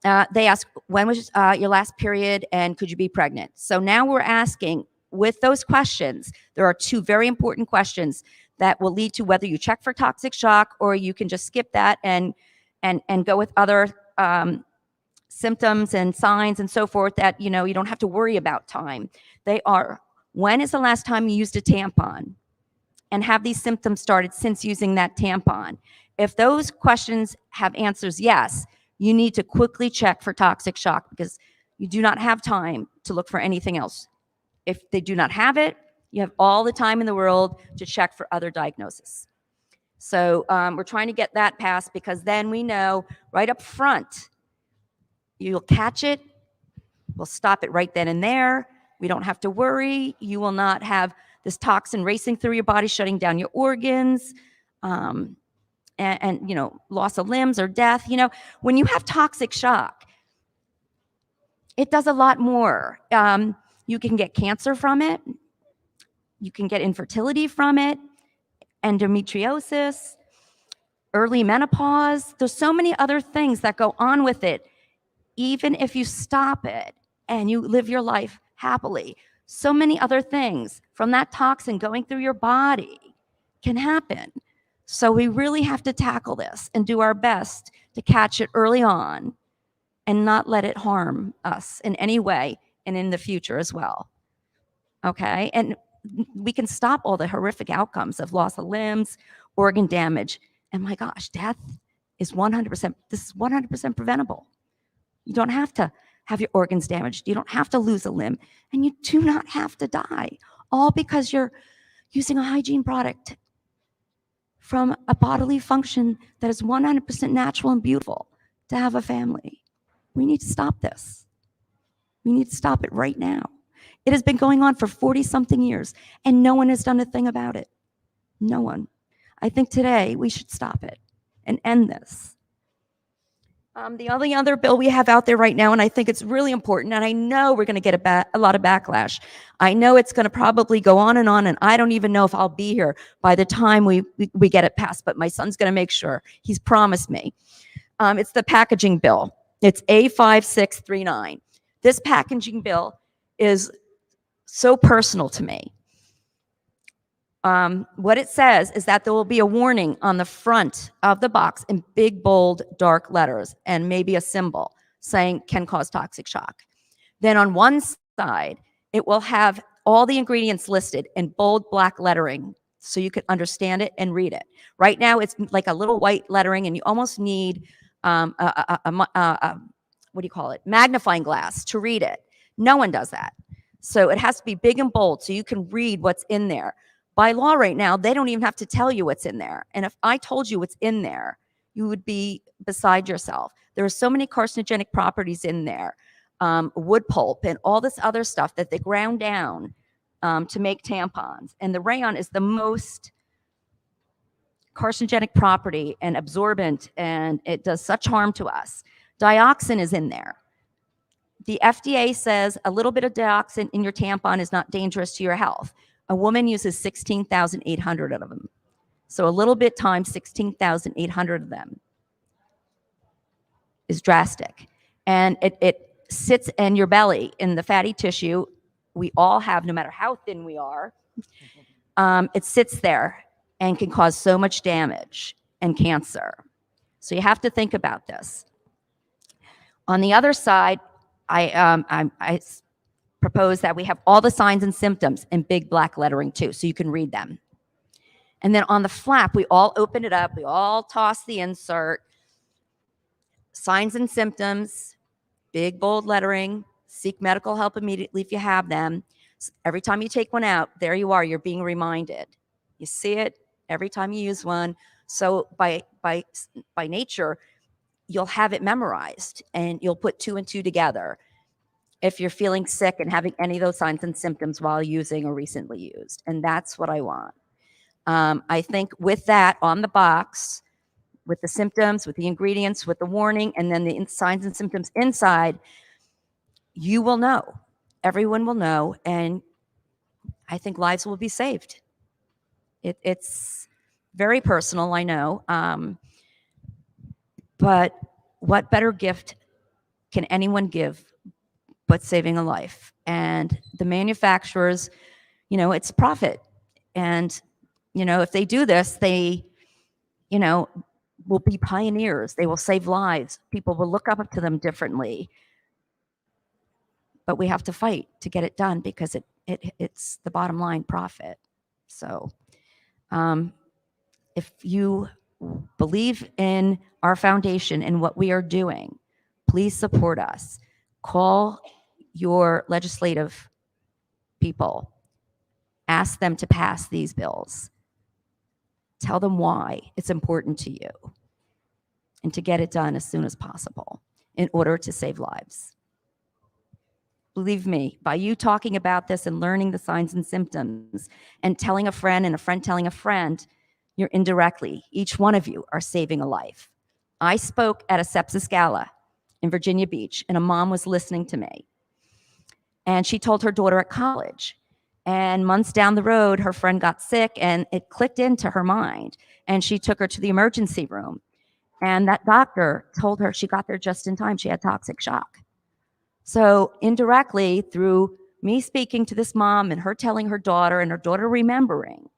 they ask, when was your last period and could you be pregnant? So now we're asking, with those questions, there are two very important questions that will lead to whether you check for toxic shock or you can just skip that and go with other symptoms and signs and so forth that, you don't have to worry about time. They are, when is the last time you used a tampon? And have these symptoms started since using that tampon? If those questions have answers yes, you need to quickly check for toxic shock because you do not have time to look for anything else. If they do not have it, you have all the time in the world to check for other diagnoses. So we're trying to get that passed because then we know right up front, you'll catch it, we'll stop it right then and there. We don't have to worry. You will not have this toxin racing through your body, shutting down your organs, and loss of limbs or death. When you have toxic shock, it does a lot more. You can get cancer from it. You can get infertility from it, endometriosis, early menopause. There's so many other things that go on with it. Even if you stop it and you live your life happily, so many other things from that toxin going through your body can happen. So we really have to tackle this and do our best to catch it early on and not let it harm us in any way and in the future as well. Okay? And we can stop all the horrific outcomes of loss of limbs, organ damage, and my gosh, death is 100%, this is 100% preventable. You don't have to have your organs damaged. You don't have to lose a limb, and you do not have to die, all because you're using a hygiene product from a bodily function that is 100% natural and beautiful to have a family. We need to stop this. We need to stop it right now. It has been going on for 40-something years, and no one has done a thing about it. No one. I think today we should stop it and end this. The only other bill we have out there right now, and I think it's really important, and I know we're going to get a lot of backlash. I know it's going to probably go on, and I don't even know if I'll be here by the time we get it passed, but my son's going to make sure. He's promised me. It's the packaging bill. It's A5639. This packaging bill is so personal to me. What it says is that there will be a warning on the front of the box in big, bold, dark letters and maybe a symbol saying can cause toxic shock. Then on one side, it will have all the ingredients listed in bold black lettering so you can understand it and read it. Right now, it's like a little white lettering and you almost need magnifying glass to read it. No one does that. So it has to be big and bold so you can read what's in there. By law right now, they don't even have to tell you what's in there. And if I told you what's in there, you would be beside yourself. There are so many carcinogenic properties in there, wood pulp and all this other stuff that they ground down to make tampons. And the rayon is the most carcinogenic property and absorbent, and it does such harm to us. Dioxin is in there. The FDA says a little bit of dioxin in your tampon is not dangerous to your health. A woman uses 16,800 of them. So a little bit times 16,800 of them is drastic. And it sits in your belly, in the fatty tissue we all have, no matter how thin we are. It sits there and can cause so much damage and cancer. So you have to think about this. On the other side, I propose that we have all the signs and symptoms in big black lettering too, so you can read them. And then on the flap, we all open it up, we all toss the insert, signs and symptoms, big bold lettering, seek medical help immediately if you have them. Every time you take one out, there you are, you're being reminded. You see it every time you use one. So by nature, you'll have it memorized and you'll put 2 and 2 together if you're feeling sick and having any of those signs and symptoms while using or recently used. And that's what I want. I think with that on the box, with the symptoms, with the ingredients, with the warning, and then the signs and symptoms inside, you will know. Everyone will know. And I think lives will be saved. It's very personal, I know. But what better gift can anyone give but saving a life? And the manufacturers, it's profit. And, if they do this, they will be pioneers. They will save lives. People will look up to them differently. But we have to fight to get it done because it's the bottom line profit. So if you believe in our foundation and what we are doing, please support us. Call your legislative people. Ask them to pass these bills. Tell them why it's important to you and to get it done as soon as possible in order to save lives. Believe me, by you talking about this and learning the signs and symptoms and telling a friend and a friend telling a friend, you're indirectly, each one of you are saving a life. I spoke at a sepsis gala in Virginia Beach, and a mom was listening to me. And she told her daughter at college. And months down the road, her friend got sick, and it clicked into her mind. And she took her to the emergency room. And that doctor told her she got there just in time. She had toxic shock. So indirectly, through me speaking to this mom and her telling her daughter and her daughter remembering,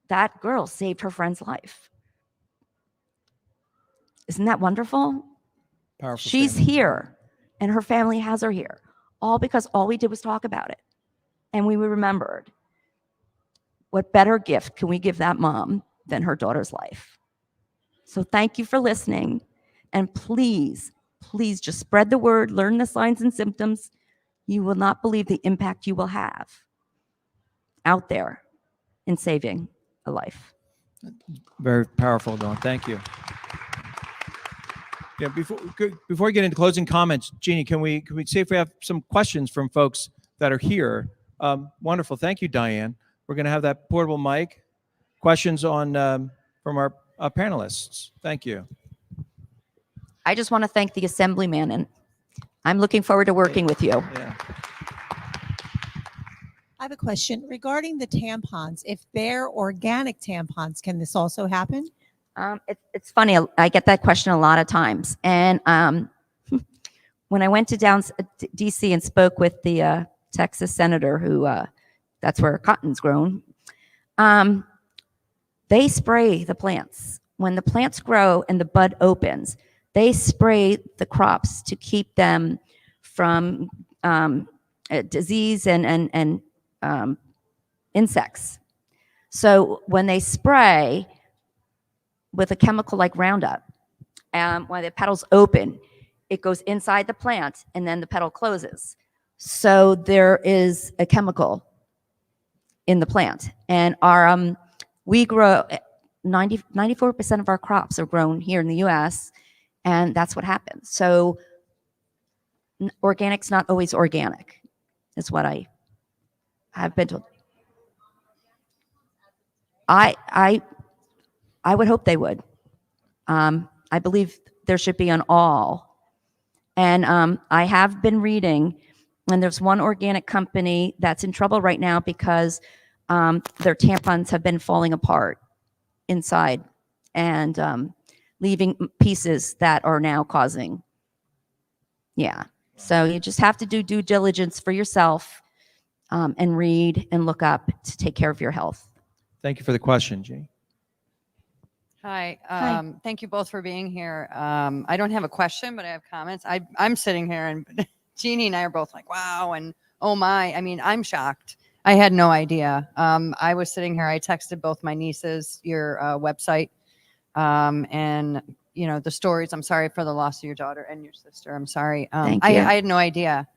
that girl saved her friend's life. Isn't that wonderful? Powerful She's statement. here, and her family has her here, all because all we did was talk about it. And we remembered. What better gift can we give that mom than her daughter's life? So thank you for listening. And please, please just spread the word, learn the signs and symptoms. You will not believe the impact you will have out there in saving a life. Very powerful, Dawn. Thank you. Yeah, before we get into closing comments, Jeannie, can we see if we have some questions from folks that are here? Wonderful. Thank you, Diane. We're going to have that portable mic. Questions on from our panelists. Thank you. I just want to thank the assemblyman, and I'm looking forward to working with you. Yeah. I have a question regarding the tampons. If they're organic tampons, can this also happen? It's funny. I get that question a lot of times. And when I went to DC and spoke with the Texas senator who, that's where cotton's grown, they spray the plants. When the plants grow and the bud opens, they spray the crops to keep them from disease and insects. So when they spray with a chemical like Roundup, when the petals open, it goes inside the plant and then the petal closes. So there is a chemical in the plant. And our we grow 94% of our crops are grown here in the US, and that's what happens. So organic's not always organic, is what I have been told. I would hope they would. I believe there should be an all. And I have been reading, and there's one organic company that's in trouble right now because their tampons have been falling apart inside and leaving pieces that are now causing. Yeah. So you just have to do due diligence for yourself and read and look up to take care of your health. Thank you for the question, Jeannie. Hi. Hi. Thank you both for being here. I don't have a question, but I have comments. I'm sitting here and Jeannie and I are both like, wow, and oh my. I mean, I'm shocked. I had no idea. I was sitting here. I texted both my nieces your website and, you know, the stories. I'm sorry for the loss of your daughter and your sister. I'm sorry. Thank you. I had no idea.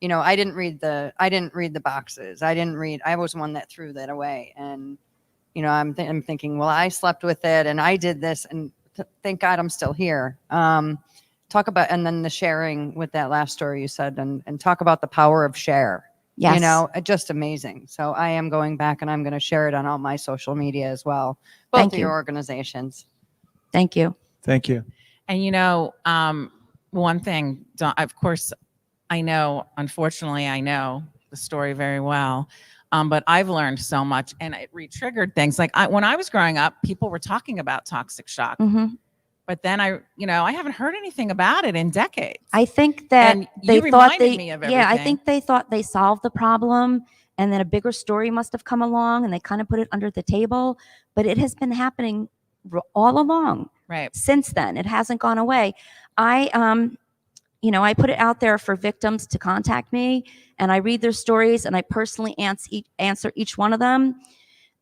You know, I didn't read the boxes. I was one that threw that away. And, you know, I'm thinking, well, I slept with it and I did this, and thank God I'm still here. Talk about, and then the sharing with that last story you said, and talk about the power of share. Yes. You know, just amazing. So I am going back and I'm going to share it on all my social media as well. Both Thank of you. your organizations. Thank you. Thank you. And you know, one thing, of course, I know, unfortunately, I know the story very well, but I've learned so much, and it re-triggered things. Like when I was growing up, people were talking about toxic shock, but then I haven't heard anything about it in decades. I think that And they you thought reminded me of I everything. think they thought they solved the problem, and then a bigger story must have come along, and they kind of put it under the table. But it has been happening all along. Right. Since then, it hasn't gone away. I put it out there for victims to contact me, and I read their stories, and I personally answer each one of them.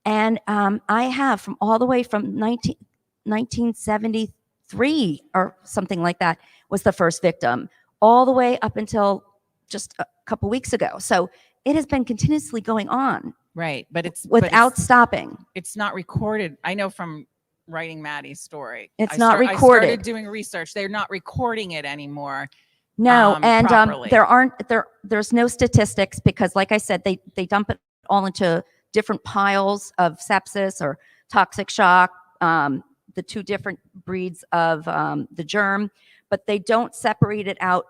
And I have from all the way from 1973 or something like that was the first victim, all the way up until just a couple weeks ago. So it has been continuously going on. Right. But it's without stopping. It's not recorded. I know from writing Maddie's story. It's I not I recorded. started doing research. They're not recording it anymore. No, and properly. there's no statistics because, like I said, they dump it all into different piles of sepsis or toxic shock, the two different breeds of the germ, but they don't separate it out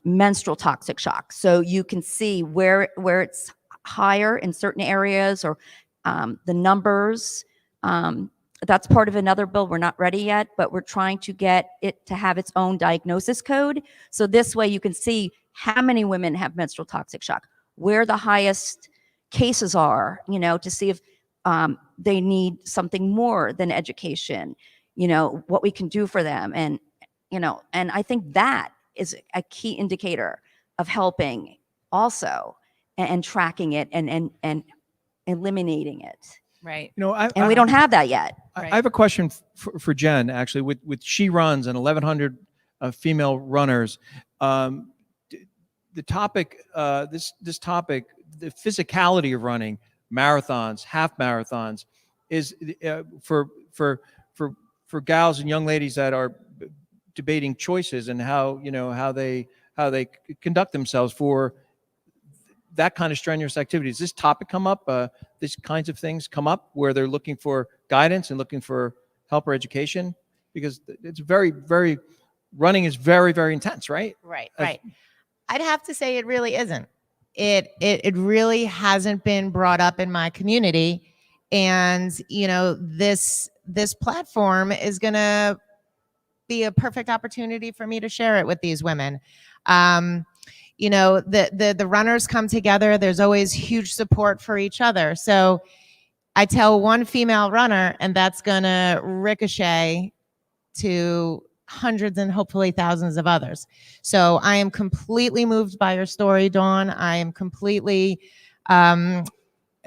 menstrual toxic shock. So you can see where it's higher in certain areas or the numbers. That's part of another bill. We're not ready yet, but we're trying to get it to have its own diagnosis code. So this way you can see how many women have menstrual toxic shock, where the highest cases are, to see if they need something more than education, what we can do for them. And I think that is a key indicator of helping also and tracking it and eliminating it. Right. And we don't have that yet. I have a question for Jen, actually, with She Runs and 1,100 female runners. The topic, this topic, the physicality of running, marathons, half marathons, is for gals and young ladies that are debating choices and how they conduct themselves for that kind of strenuous activity. Does this topic come up? These kinds of things come up where they're looking for guidance and looking for help or education? Because it's running is very, very intense, right? Right. I'd have to say it really isn't. It really hasn't been brought up in my community. And, this platform is going to be a perfect opportunity for me to share it with these women. The runners come together. There's always huge support for each other. So I tell one female runner, and that's going to ricochet to hundreds and hopefully thousands of others. So I am completely moved by your story, Dawn. I am completely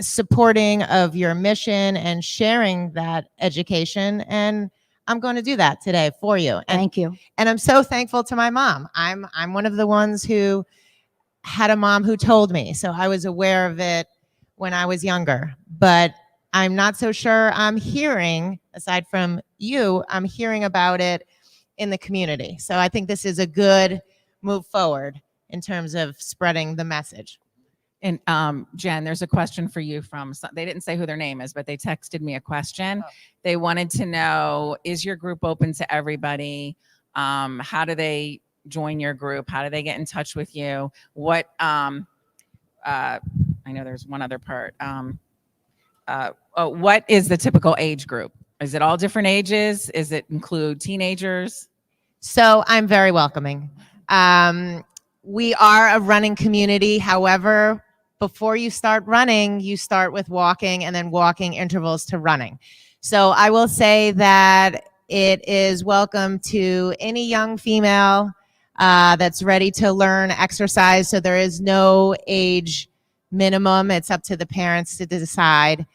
supporting of your mission and sharing that education. And I'm going to do that today for you. And, Thank you. And I'm so thankful to my mom. I'm one of the ones who had a mom who told me, so I was aware of it when I was younger. But I'm not so sure I'm hearing, aside from you, I'm hearing about it in the community. So I think this is a good move forward in terms of spreading the message. And Jen, there's a question for you they didn't say who their name is, but they texted me a question. Oh. They wanted to know, is your group open to everybody? How do they join your group? How do they get in touch with you? What, I know there's one other part. What is the typical age group? Is it all different ages? Is it include teenagers? So I'm very welcoming. We are a running community. However, before you start running, you start with walking and then walking intervals to running. So I will say that it is welcome to any young female that's ready to learn exercise. So there is no age minimum. It's up to the parents to decide.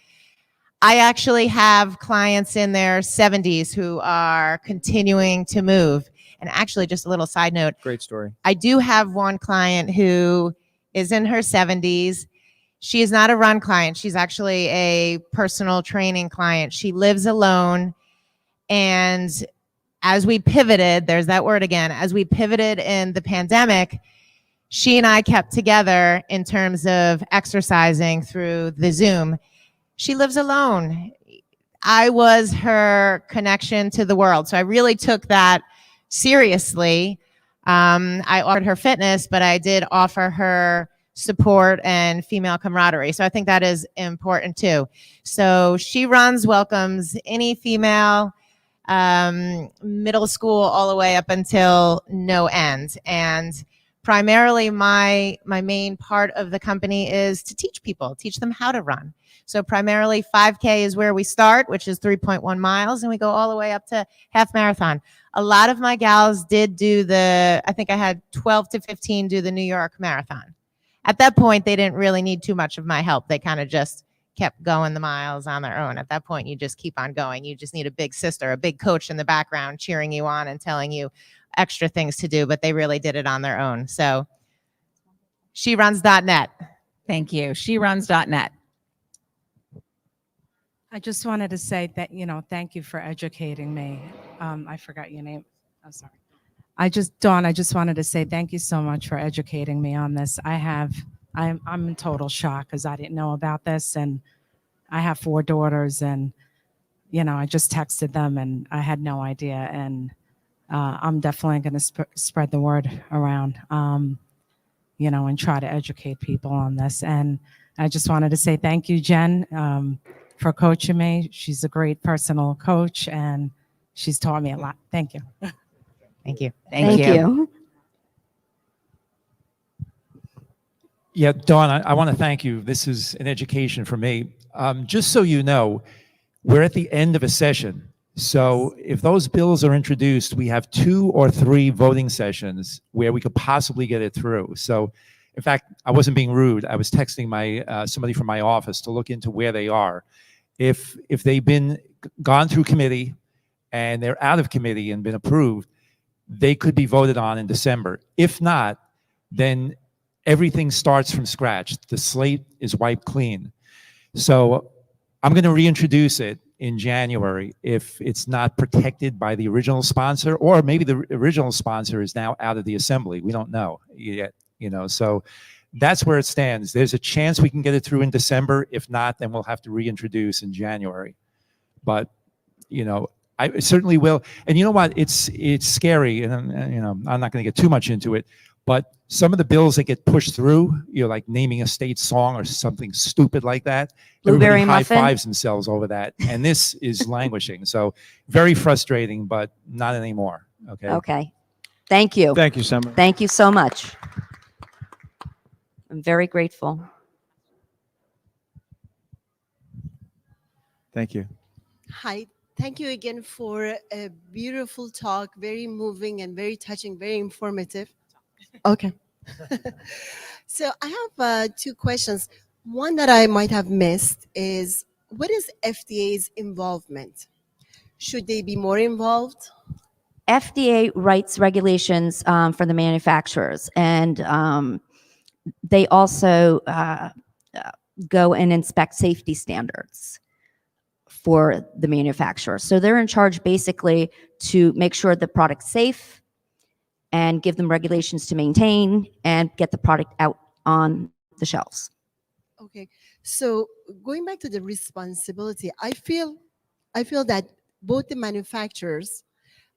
I actually have clients in their 70s who are continuing to move. And actually, just a little side note. Great story. I do have one client who is in her 70s. She is not a run client. She's actually a personal training client. She lives alone. And as we pivoted, there's that word again, as we pivoted in the pandemic, she and I kept together in terms of exercising through the Zoom. She lives alone. I was her connection to the world. So I really took that seriously. I offered her fitness, but I did offer her support and female camaraderie. So I think that is important too. So She Runs welcomes any female, middle school all the way up until no end. And primarily my main part of the company is to teach people, teach them how to run. So primarily 5K is where we start, which is 3.1 miles, and we go all the way up to half marathon. A lot of my gals did do I think I had 12 to 15 do the New York Marathon. At that point, they didn't really need too much of my help. They kind of just kept going the miles on their own. At that point, you just keep on going. You just need a big sister, a big coach in the background cheering you on and telling you extra things to do, but they really did it on their own. So sheruns.net. Thank you. Sheruns.net. I just wanted to say that, thank you for educating me. I forgot your name. I'm sorry. Dawn, I just wanted to say thank you so much for educating me on this. I'm in total shock because I didn't know about this, and I have 4 daughters, and, I just texted them and I had no idea. And I'm definitely going to spread the word around, and try to educate people on this. And I just wanted to say thank you, Jen, for coaching me. She's a great personal coach, and she's taught me a lot. Thank you. Thank you. Thank you. Yeah, Dawn, I want to thank you. This is an education for me. Just so you know, we're at the end of a session. So if those bills are introduced, we have 2 or 3 voting sessions where we could possibly get it through. So in fact, I wasn't being rude. I was texting somebody from my office to look into where they are. If they've gone through committee and they're out of committee and been approved, they could be voted on in December. If not, then everything starts from scratch. The slate is wiped clean. So I'm going to reintroduce it in January if it's not protected by the original sponsor, or maybe the original sponsor is now out of the assembly. We don't know yet, so that's where it stands. There's a chance we can get it through in December. If not, then we'll have to reintroduce in January. But, I certainly will. And you know what? It's scary, and I'm not going to get too much into it, but some of the bills that get pushed through, like naming a state song or something stupid like that, Blueberry everybody muffin. high-fives themselves over that. And this is languishing. So very frustrating, but not anymore. Okay. Okay. Thank you. Thank you, Summer. Thank you so much. I'm very grateful. Thank you. Hi. Thank you again for a beautiful talk, very moving and very touching, very informative. Okay. So I have 2 questions. One that I might have missed is, what is FDA's involvement? Should they be more involved? FDA writes regulations for the manufacturers, and they also go and inspect safety standards for the manufacturer. So they're in charge basically to make sure the product's safe and give them regulations to maintain and get the product out on the shelves. Okay. So going back to the responsibility, I feel that both the manufacturers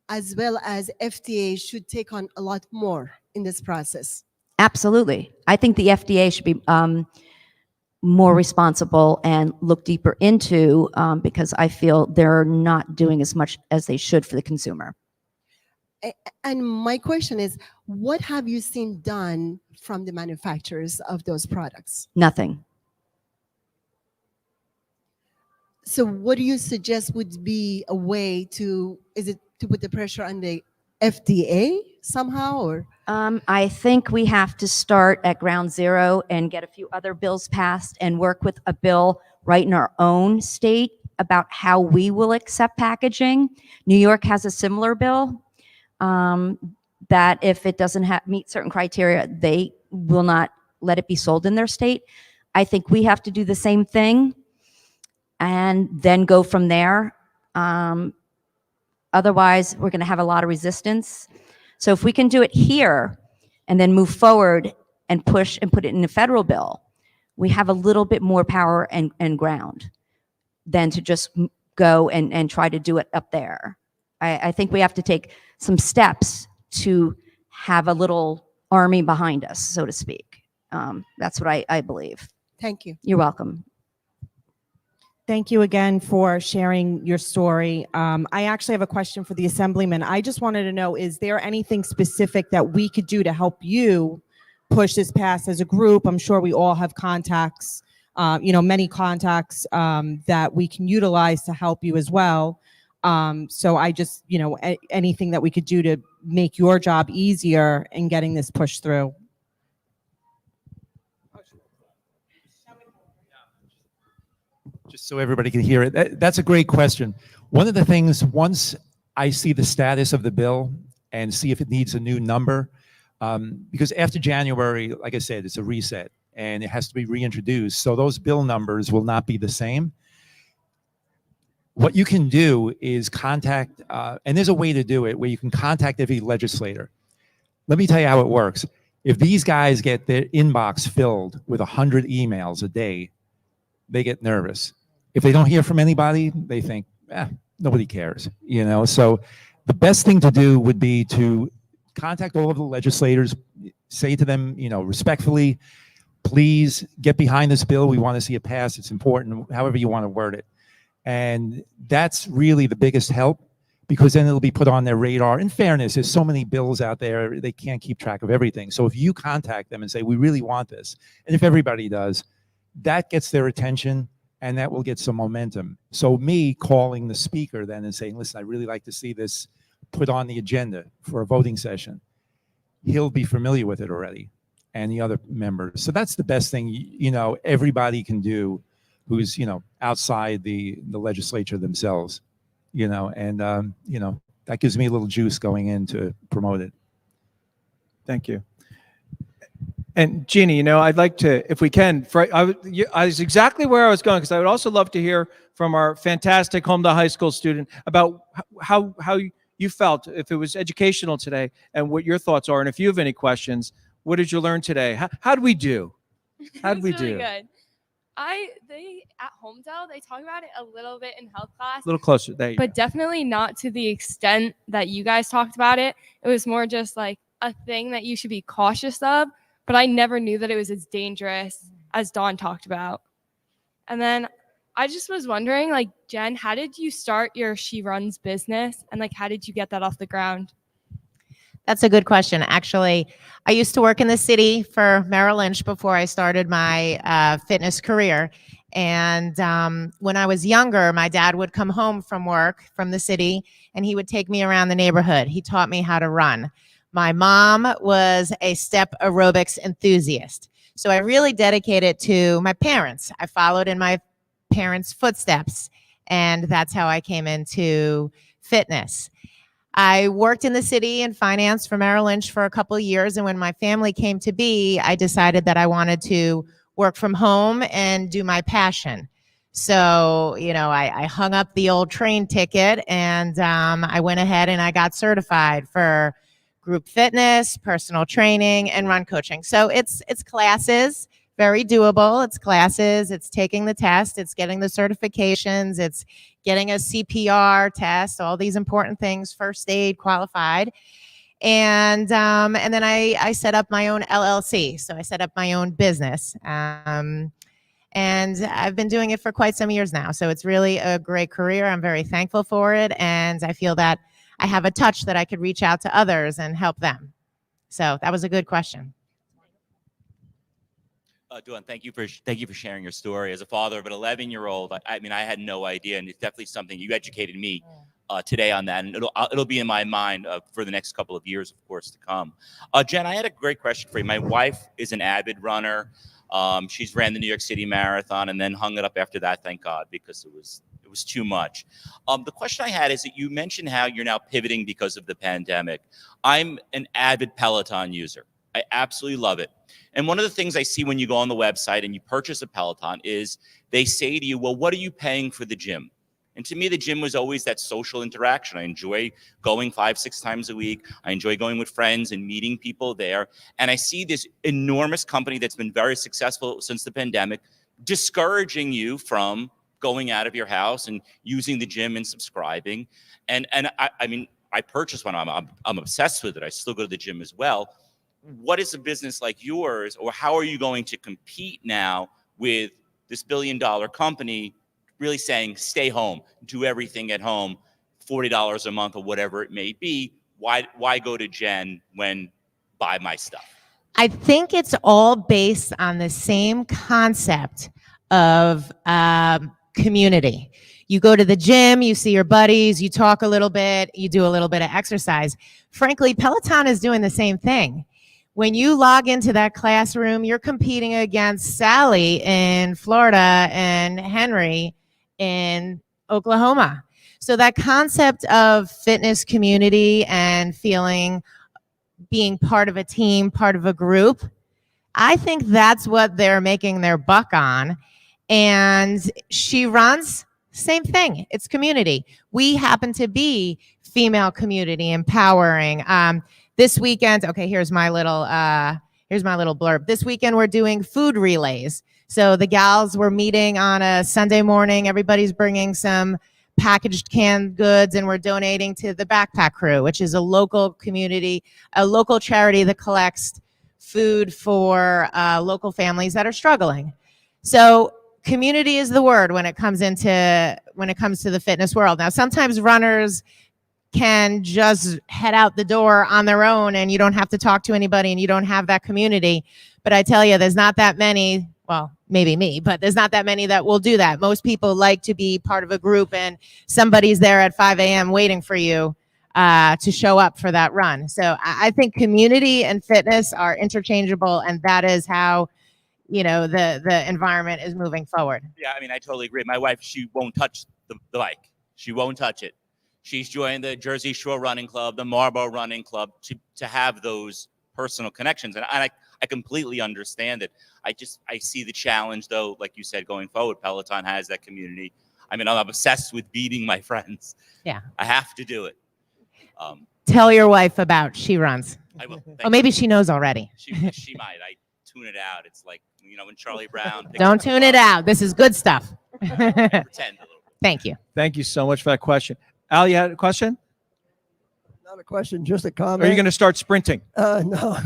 as well as FDA should take on a lot more in this process. Absolutely. I think the FDA should be more responsible and look deeper into, because I feel they're not doing as much as they should for the consumer. And my question is, what have you seen done from the manufacturers of those products? Nothing. So what do you suggest would be a way to put the pressure on the FDA somehow, or? I think we have to start at ground zero and get a few other bills passed and work with a bill right in our own state about how we will accept packaging. New York has a similar bill that if it doesn't meet certain criteria, they will not let it be sold in their state. I think we have to do the same thing and then go from there. Otherwise, we're going to have a lot of resistance. So if we can do it here and then move forward and push and put it in a federal bill, we have a little bit more power and ground than to just go and try to do it up there. I think we have to take some steps to have a little army behind us, so to speak. That's what I believe. Thank you. You're welcome. Thank you again for sharing your story. I actually have a question for the Assemblyman. I just wanted to know, is there anything specific that we could do to help you push this past as a group? I'm sure we all have contacts, many contacts that we can utilize to help you as well. So I just, anything that we could do to make your job easier in getting this pushed through. Just so everybody can hear it. That's a great question. One of the things, once I see the status of the bill and see if it needs a new number, because after January, like I said, it's a reset and it has to be reintroduced. So those bill numbers will not be the same. What you can do is contact, and there's a way to do it where you can contact every legislator. Let me tell you how it works. If these guys get their inbox filled with 100 emails a day, they get nervous. If they don't hear from anybody, they think, nobody cares, So the best thing to do would be to contact all of the legislators, say to them, respectfully, please get behind this bill. We want to see it pass. It's important, however you want to word it. And that's really the biggest help, because then it'll be put on their radar. In fairness, there's so many bills out there, they can't keep track of everything. So if you contact them and say, we really want this, and if everybody does, that gets their attention and that will get some momentum. So me calling the speaker then and saying, listen, I really like to see this put on the agenda for a voting session, he'll be familiar with it already, and the other members. So that's the best thing, everybody can do who's, outside the legislature themselves, and, that gives me a little juice going in to promote it. Thank you. And Jeannie, I'd like to, if we can, I was exactly where I was going, because I would also love to hear from our fantastic Holmdel High School student about how you felt, if it was educational today, and what your thoughts are. And if you have any questions, what did you learn today? How did we do? How did we It's really do? good. They at Holmdel, they talk about it a little bit in health class. A little closer. There you but go. definitely not to the extent that you guys talked about it. It was more just like a thing that you should be cautious of, but I never knew that it was as dangerous as Dawn talked about. And then I just was wondering, like, Jen, how did you start your She Runs business, and like, how did you get that off the ground? That's a good question. Actually, I used to work in the city for Merrill Lynch before I started my fitness career. And when I was younger, my dad would come home from work from the city and he would take me around the neighborhood. He taught me how to run. My mom was a step aerobics enthusiast. So I really dedicated to my parents. I followed in my parents' footsteps, and that's how I came into fitness. I worked in the city in finance for Merrill Lynch for a couple of years, and when my family came to be, I decided that I wanted to work from home and do my passion. So, I hung up the old train ticket, and I went ahead and I got certified for group fitness, personal training, and run coaching. So it's classes, very doable. It's classes, it's taking the test, it's getting the certifications, it's getting a CPR test, all these important things, first aid qualified. And then I set up my own LLC. So I set up my own business. And I've been doing it for quite some years now. So it's really a great career. I'm very thankful for it. And I feel that I have a touch that I could reach out to others and help them. So that was a good question. Dawn, thank you for sharing your story. As a father of an 11-year-old, I had no idea, and it's definitely something you educated me today on that, and it'll be in my mind for the next couple of years, of course, to come. Jen, I had a great question for you. My wife is an avid runner. She's ran the New York City Marathon and then hung it up after that, thank God, because it was too much. The question I had is that you mentioned how you're now pivoting because of the pandemic. I'm an avid Peloton user. I absolutely love it. And one of the things I see when you go on the website and you purchase a Peloton is they say to you, well, what are you paying for the gym? And to me, the gym was always that social interaction. I enjoy going 5-6 times a week. I enjoy going with friends and meeting people there. And I see this enormous company that's been very successful since the pandemic discouraging you from going out of your house and using the gym and subscribing. And I purchased one. I'm obsessed with it. I still go to the gym as well. What is a business like yours, or how are you going to compete now with this billion-dollar company really saying, stay home, do everything at home, $40 a month or whatever it may be. Why go to Jen when buy my stuff? I think it's all based on the same concept of community. You go to the gym, you see your buddies, you talk a little bit, you do a little bit of exercise. Frankly, Peloton is doing the same thing. When you log into that classroom, you're competing against Sally in Florida and Henry in Oklahoma. So that concept of fitness community and being part of a team, part of a group, I think that's what they're making their buck on. And She Runs, same thing. It's community. We happen to be female community empowering. This weekend, okay, here's my little blurb. This weekend we're doing food relays. So the gals were meeting on a Sunday morning. Everybody's bringing some packaged canned goods, and we're donating to the Backpack Crew, which is a local community, a local charity that collects food for local families that are struggling. So community is the word when it comes to the fitness world. Now, sometimes runners can just head out the door on their own and you don't have to talk to anybody and you don't have that community. But I tell you, there's not that many, well, maybe me, but there's not that many that will do that. Most people like to be part of a group and somebody's there at 5 a.m. waiting for you to show up for that run. So I think community and fitness are interchangeable, and that is how, the environment is moving forward. Yeah, I mean, I totally agree. My wife, she won't touch the bike. She won't touch it. She's joined the Jersey Shore Running Club, the Marlboro Running Club to have those personal connections. And I completely understand it. I see the challenge, though, like you said, going forward. Peloton has that community. I mean, I'm obsessed with beating my friends. Yeah. I have to do it. Tell your wife about She Runs. I will. Oh, maybe she knows already. She might. I tune it out. It's like, when Charlie Brown. picks Don't up the tune it phone. out. This is good stuff. Pretend a little. Thank you. Thank you so much for that question. Al, you had a question? Not a question, just a Are comment. you going to start sprinting? No.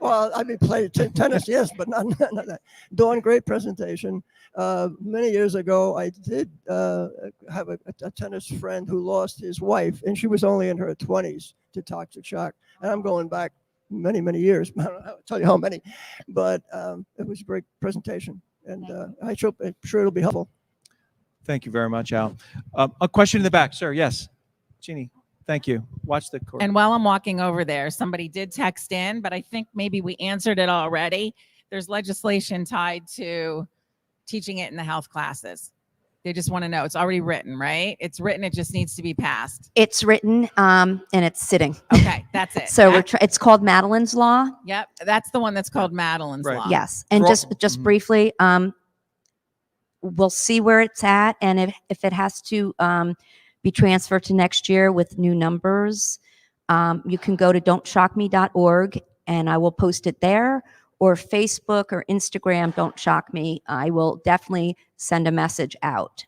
Well, I mean, play tennis, yes, but not that. Dawn, great presentation. Many years ago, I did have a tennis friend who lost his wife, and she was only in her 20s to toxic shock. And I'm going back many, many years. I don't know how to tell you how many, but it was a great presentation, and I'm sure it'll be helpful. Thank you very much, Al. A question in the back, sir. Yes, Jeannie. Thank you. Watch the court. And while I'm walking over there, somebody did text in, but I think maybe we answered it already. There's legislation tied to teaching it in the health classes. They just want to know. It's already written, right? It's written. It just needs to be passed. It's written and it's sitting. Okay, that's it. So it's called Madeline's Law. Yep, that's the one that's called Madeline's Law. Yes, and just briefly, we'll see where it's at, and if it has to be transferred to next year with new numbers, you can go to don'tshockme.org, and I will post it there, or Facebook or Instagram, Don't Shock Me. I will definitely send a message out.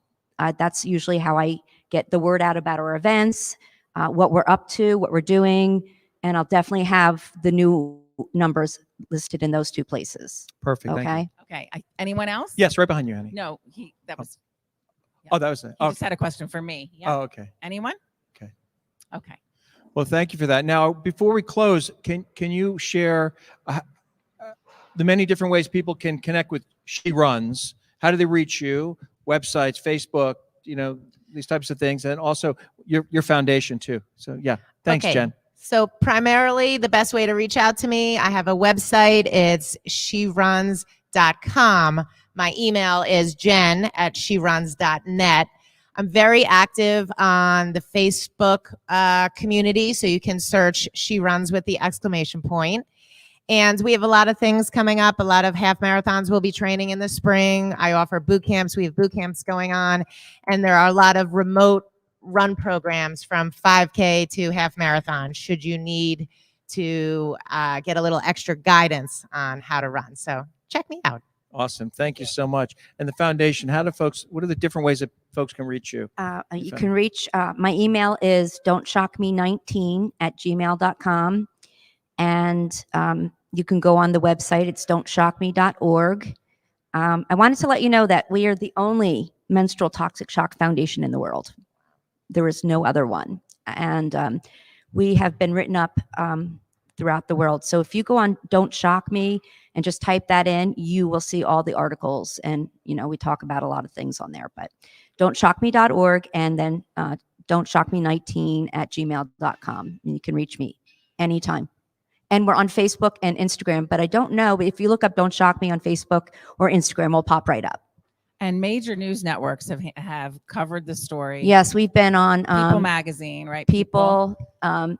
That's usually how I get the word out about our events, what we're up to, what we're doing, and I'll definitely have the new numbers listed in those two places. Perfect. Okay. Thank you. Okay. Anyone else? Yes, right behind you, honey. No, that was. Oh, that was it. He just had a question for me. Yeah. Oh, okay. Anyone? Okay. Okay. Well, thank you for that. Now, before we close, can you share the many different ways people can connect with She Runs? How do they reach you? Websites, Facebook, these types of things, and also your foundation too. So yeah, thanks, Okay. Jen. So primarily the best way to reach out to me, I have a website. It's sheruns.com. My email is jen@sheruns.net. I'm very active on the Facebook community, so you can search She Runs with the exclamation point. And we have a lot of things coming up. A lot of half marathons we'll be training in the spring. I offer boot camps. We have boot camps going on. And there are a lot of remote run programs from 5K to half marathon should you need to get a little extra guidance on how to run. So check me out. Awesome. Thank you so much. And the foundation, what are the different ways that folks can reach you? You can reach, my email is don'tshockme19@gmail.com. And you can go on the website. It's don'tshockme.org. I wanted to let you know that we are the only menstrual toxic shock foundation in the world. There is no other one. And we have been written up throughout the world. So if you go on Don't Shock Me and just type that in, you will see all the articles. And, we talk about a lot of things on there, but don'tshockme.org and then don'tshockme19@gmail.com. And you can reach me anytime. And we're on Facebook and Instagram, but I don't know, but if you look up Don't Shock Me on Facebook or Instagram, we'll pop right up. And major news networks have covered the story. Yes, we've been on People magazine, right? People, I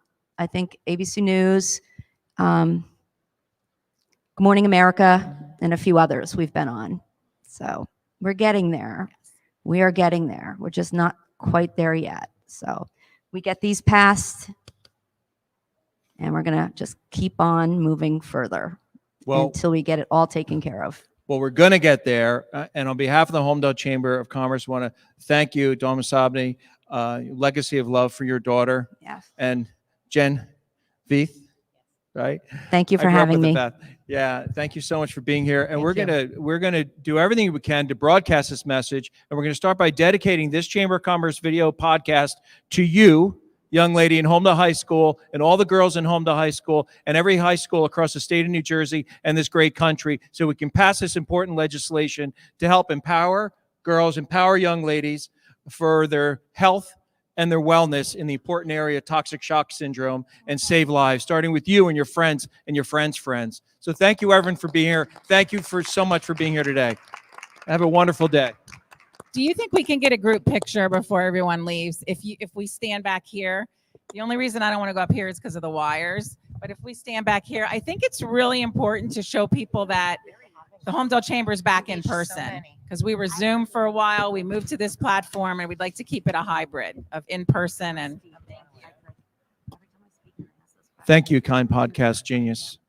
think ABC News, Good Morning America, and a few others we've been on. So we're getting there. We are getting there. We're just not quite there yet. So we get these passed, and we're going to just keep on moving further until we get it all taken care of. Well, we're going to get there. And on behalf of the Holmdel Chamber of Commerce, I want to thank you, Dawn Massabni, legacy of love for your daughter. Yes. And Jen Veith, right? Thank you for I grew up having with me. the Beth. Yeah, thank you so much for being here. And Thank we're gonna do everything we can to broadcast this message. And we're going to start by dedicating this Chamber of Commerce video podcast to you, young lady in Holmdel High School, and all the girls in Holmdel High School, and every high school across the state of New Jersey and this great country, so we can pass this important legislation to help empower girls, empower young ladies for their health and their wellness in the important area of toxic shock syndrome, and save lives, starting with you and your friends and your friends' friends. So thank you, everyone, for being here. Thank you so much for being here today. Have a wonderful day. Do you think we can get a group picture before everyone leaves? If we stand back here, the only reason I don't want to go up here is because of the wires. But if we stand back here, I think it's really important to show people that the Holmdel Chamber is back in person, because we were Zoom for a while. We moved to this platform, and we'd like to keep it a hybrid of in person. And Thank you, kind podcast genius.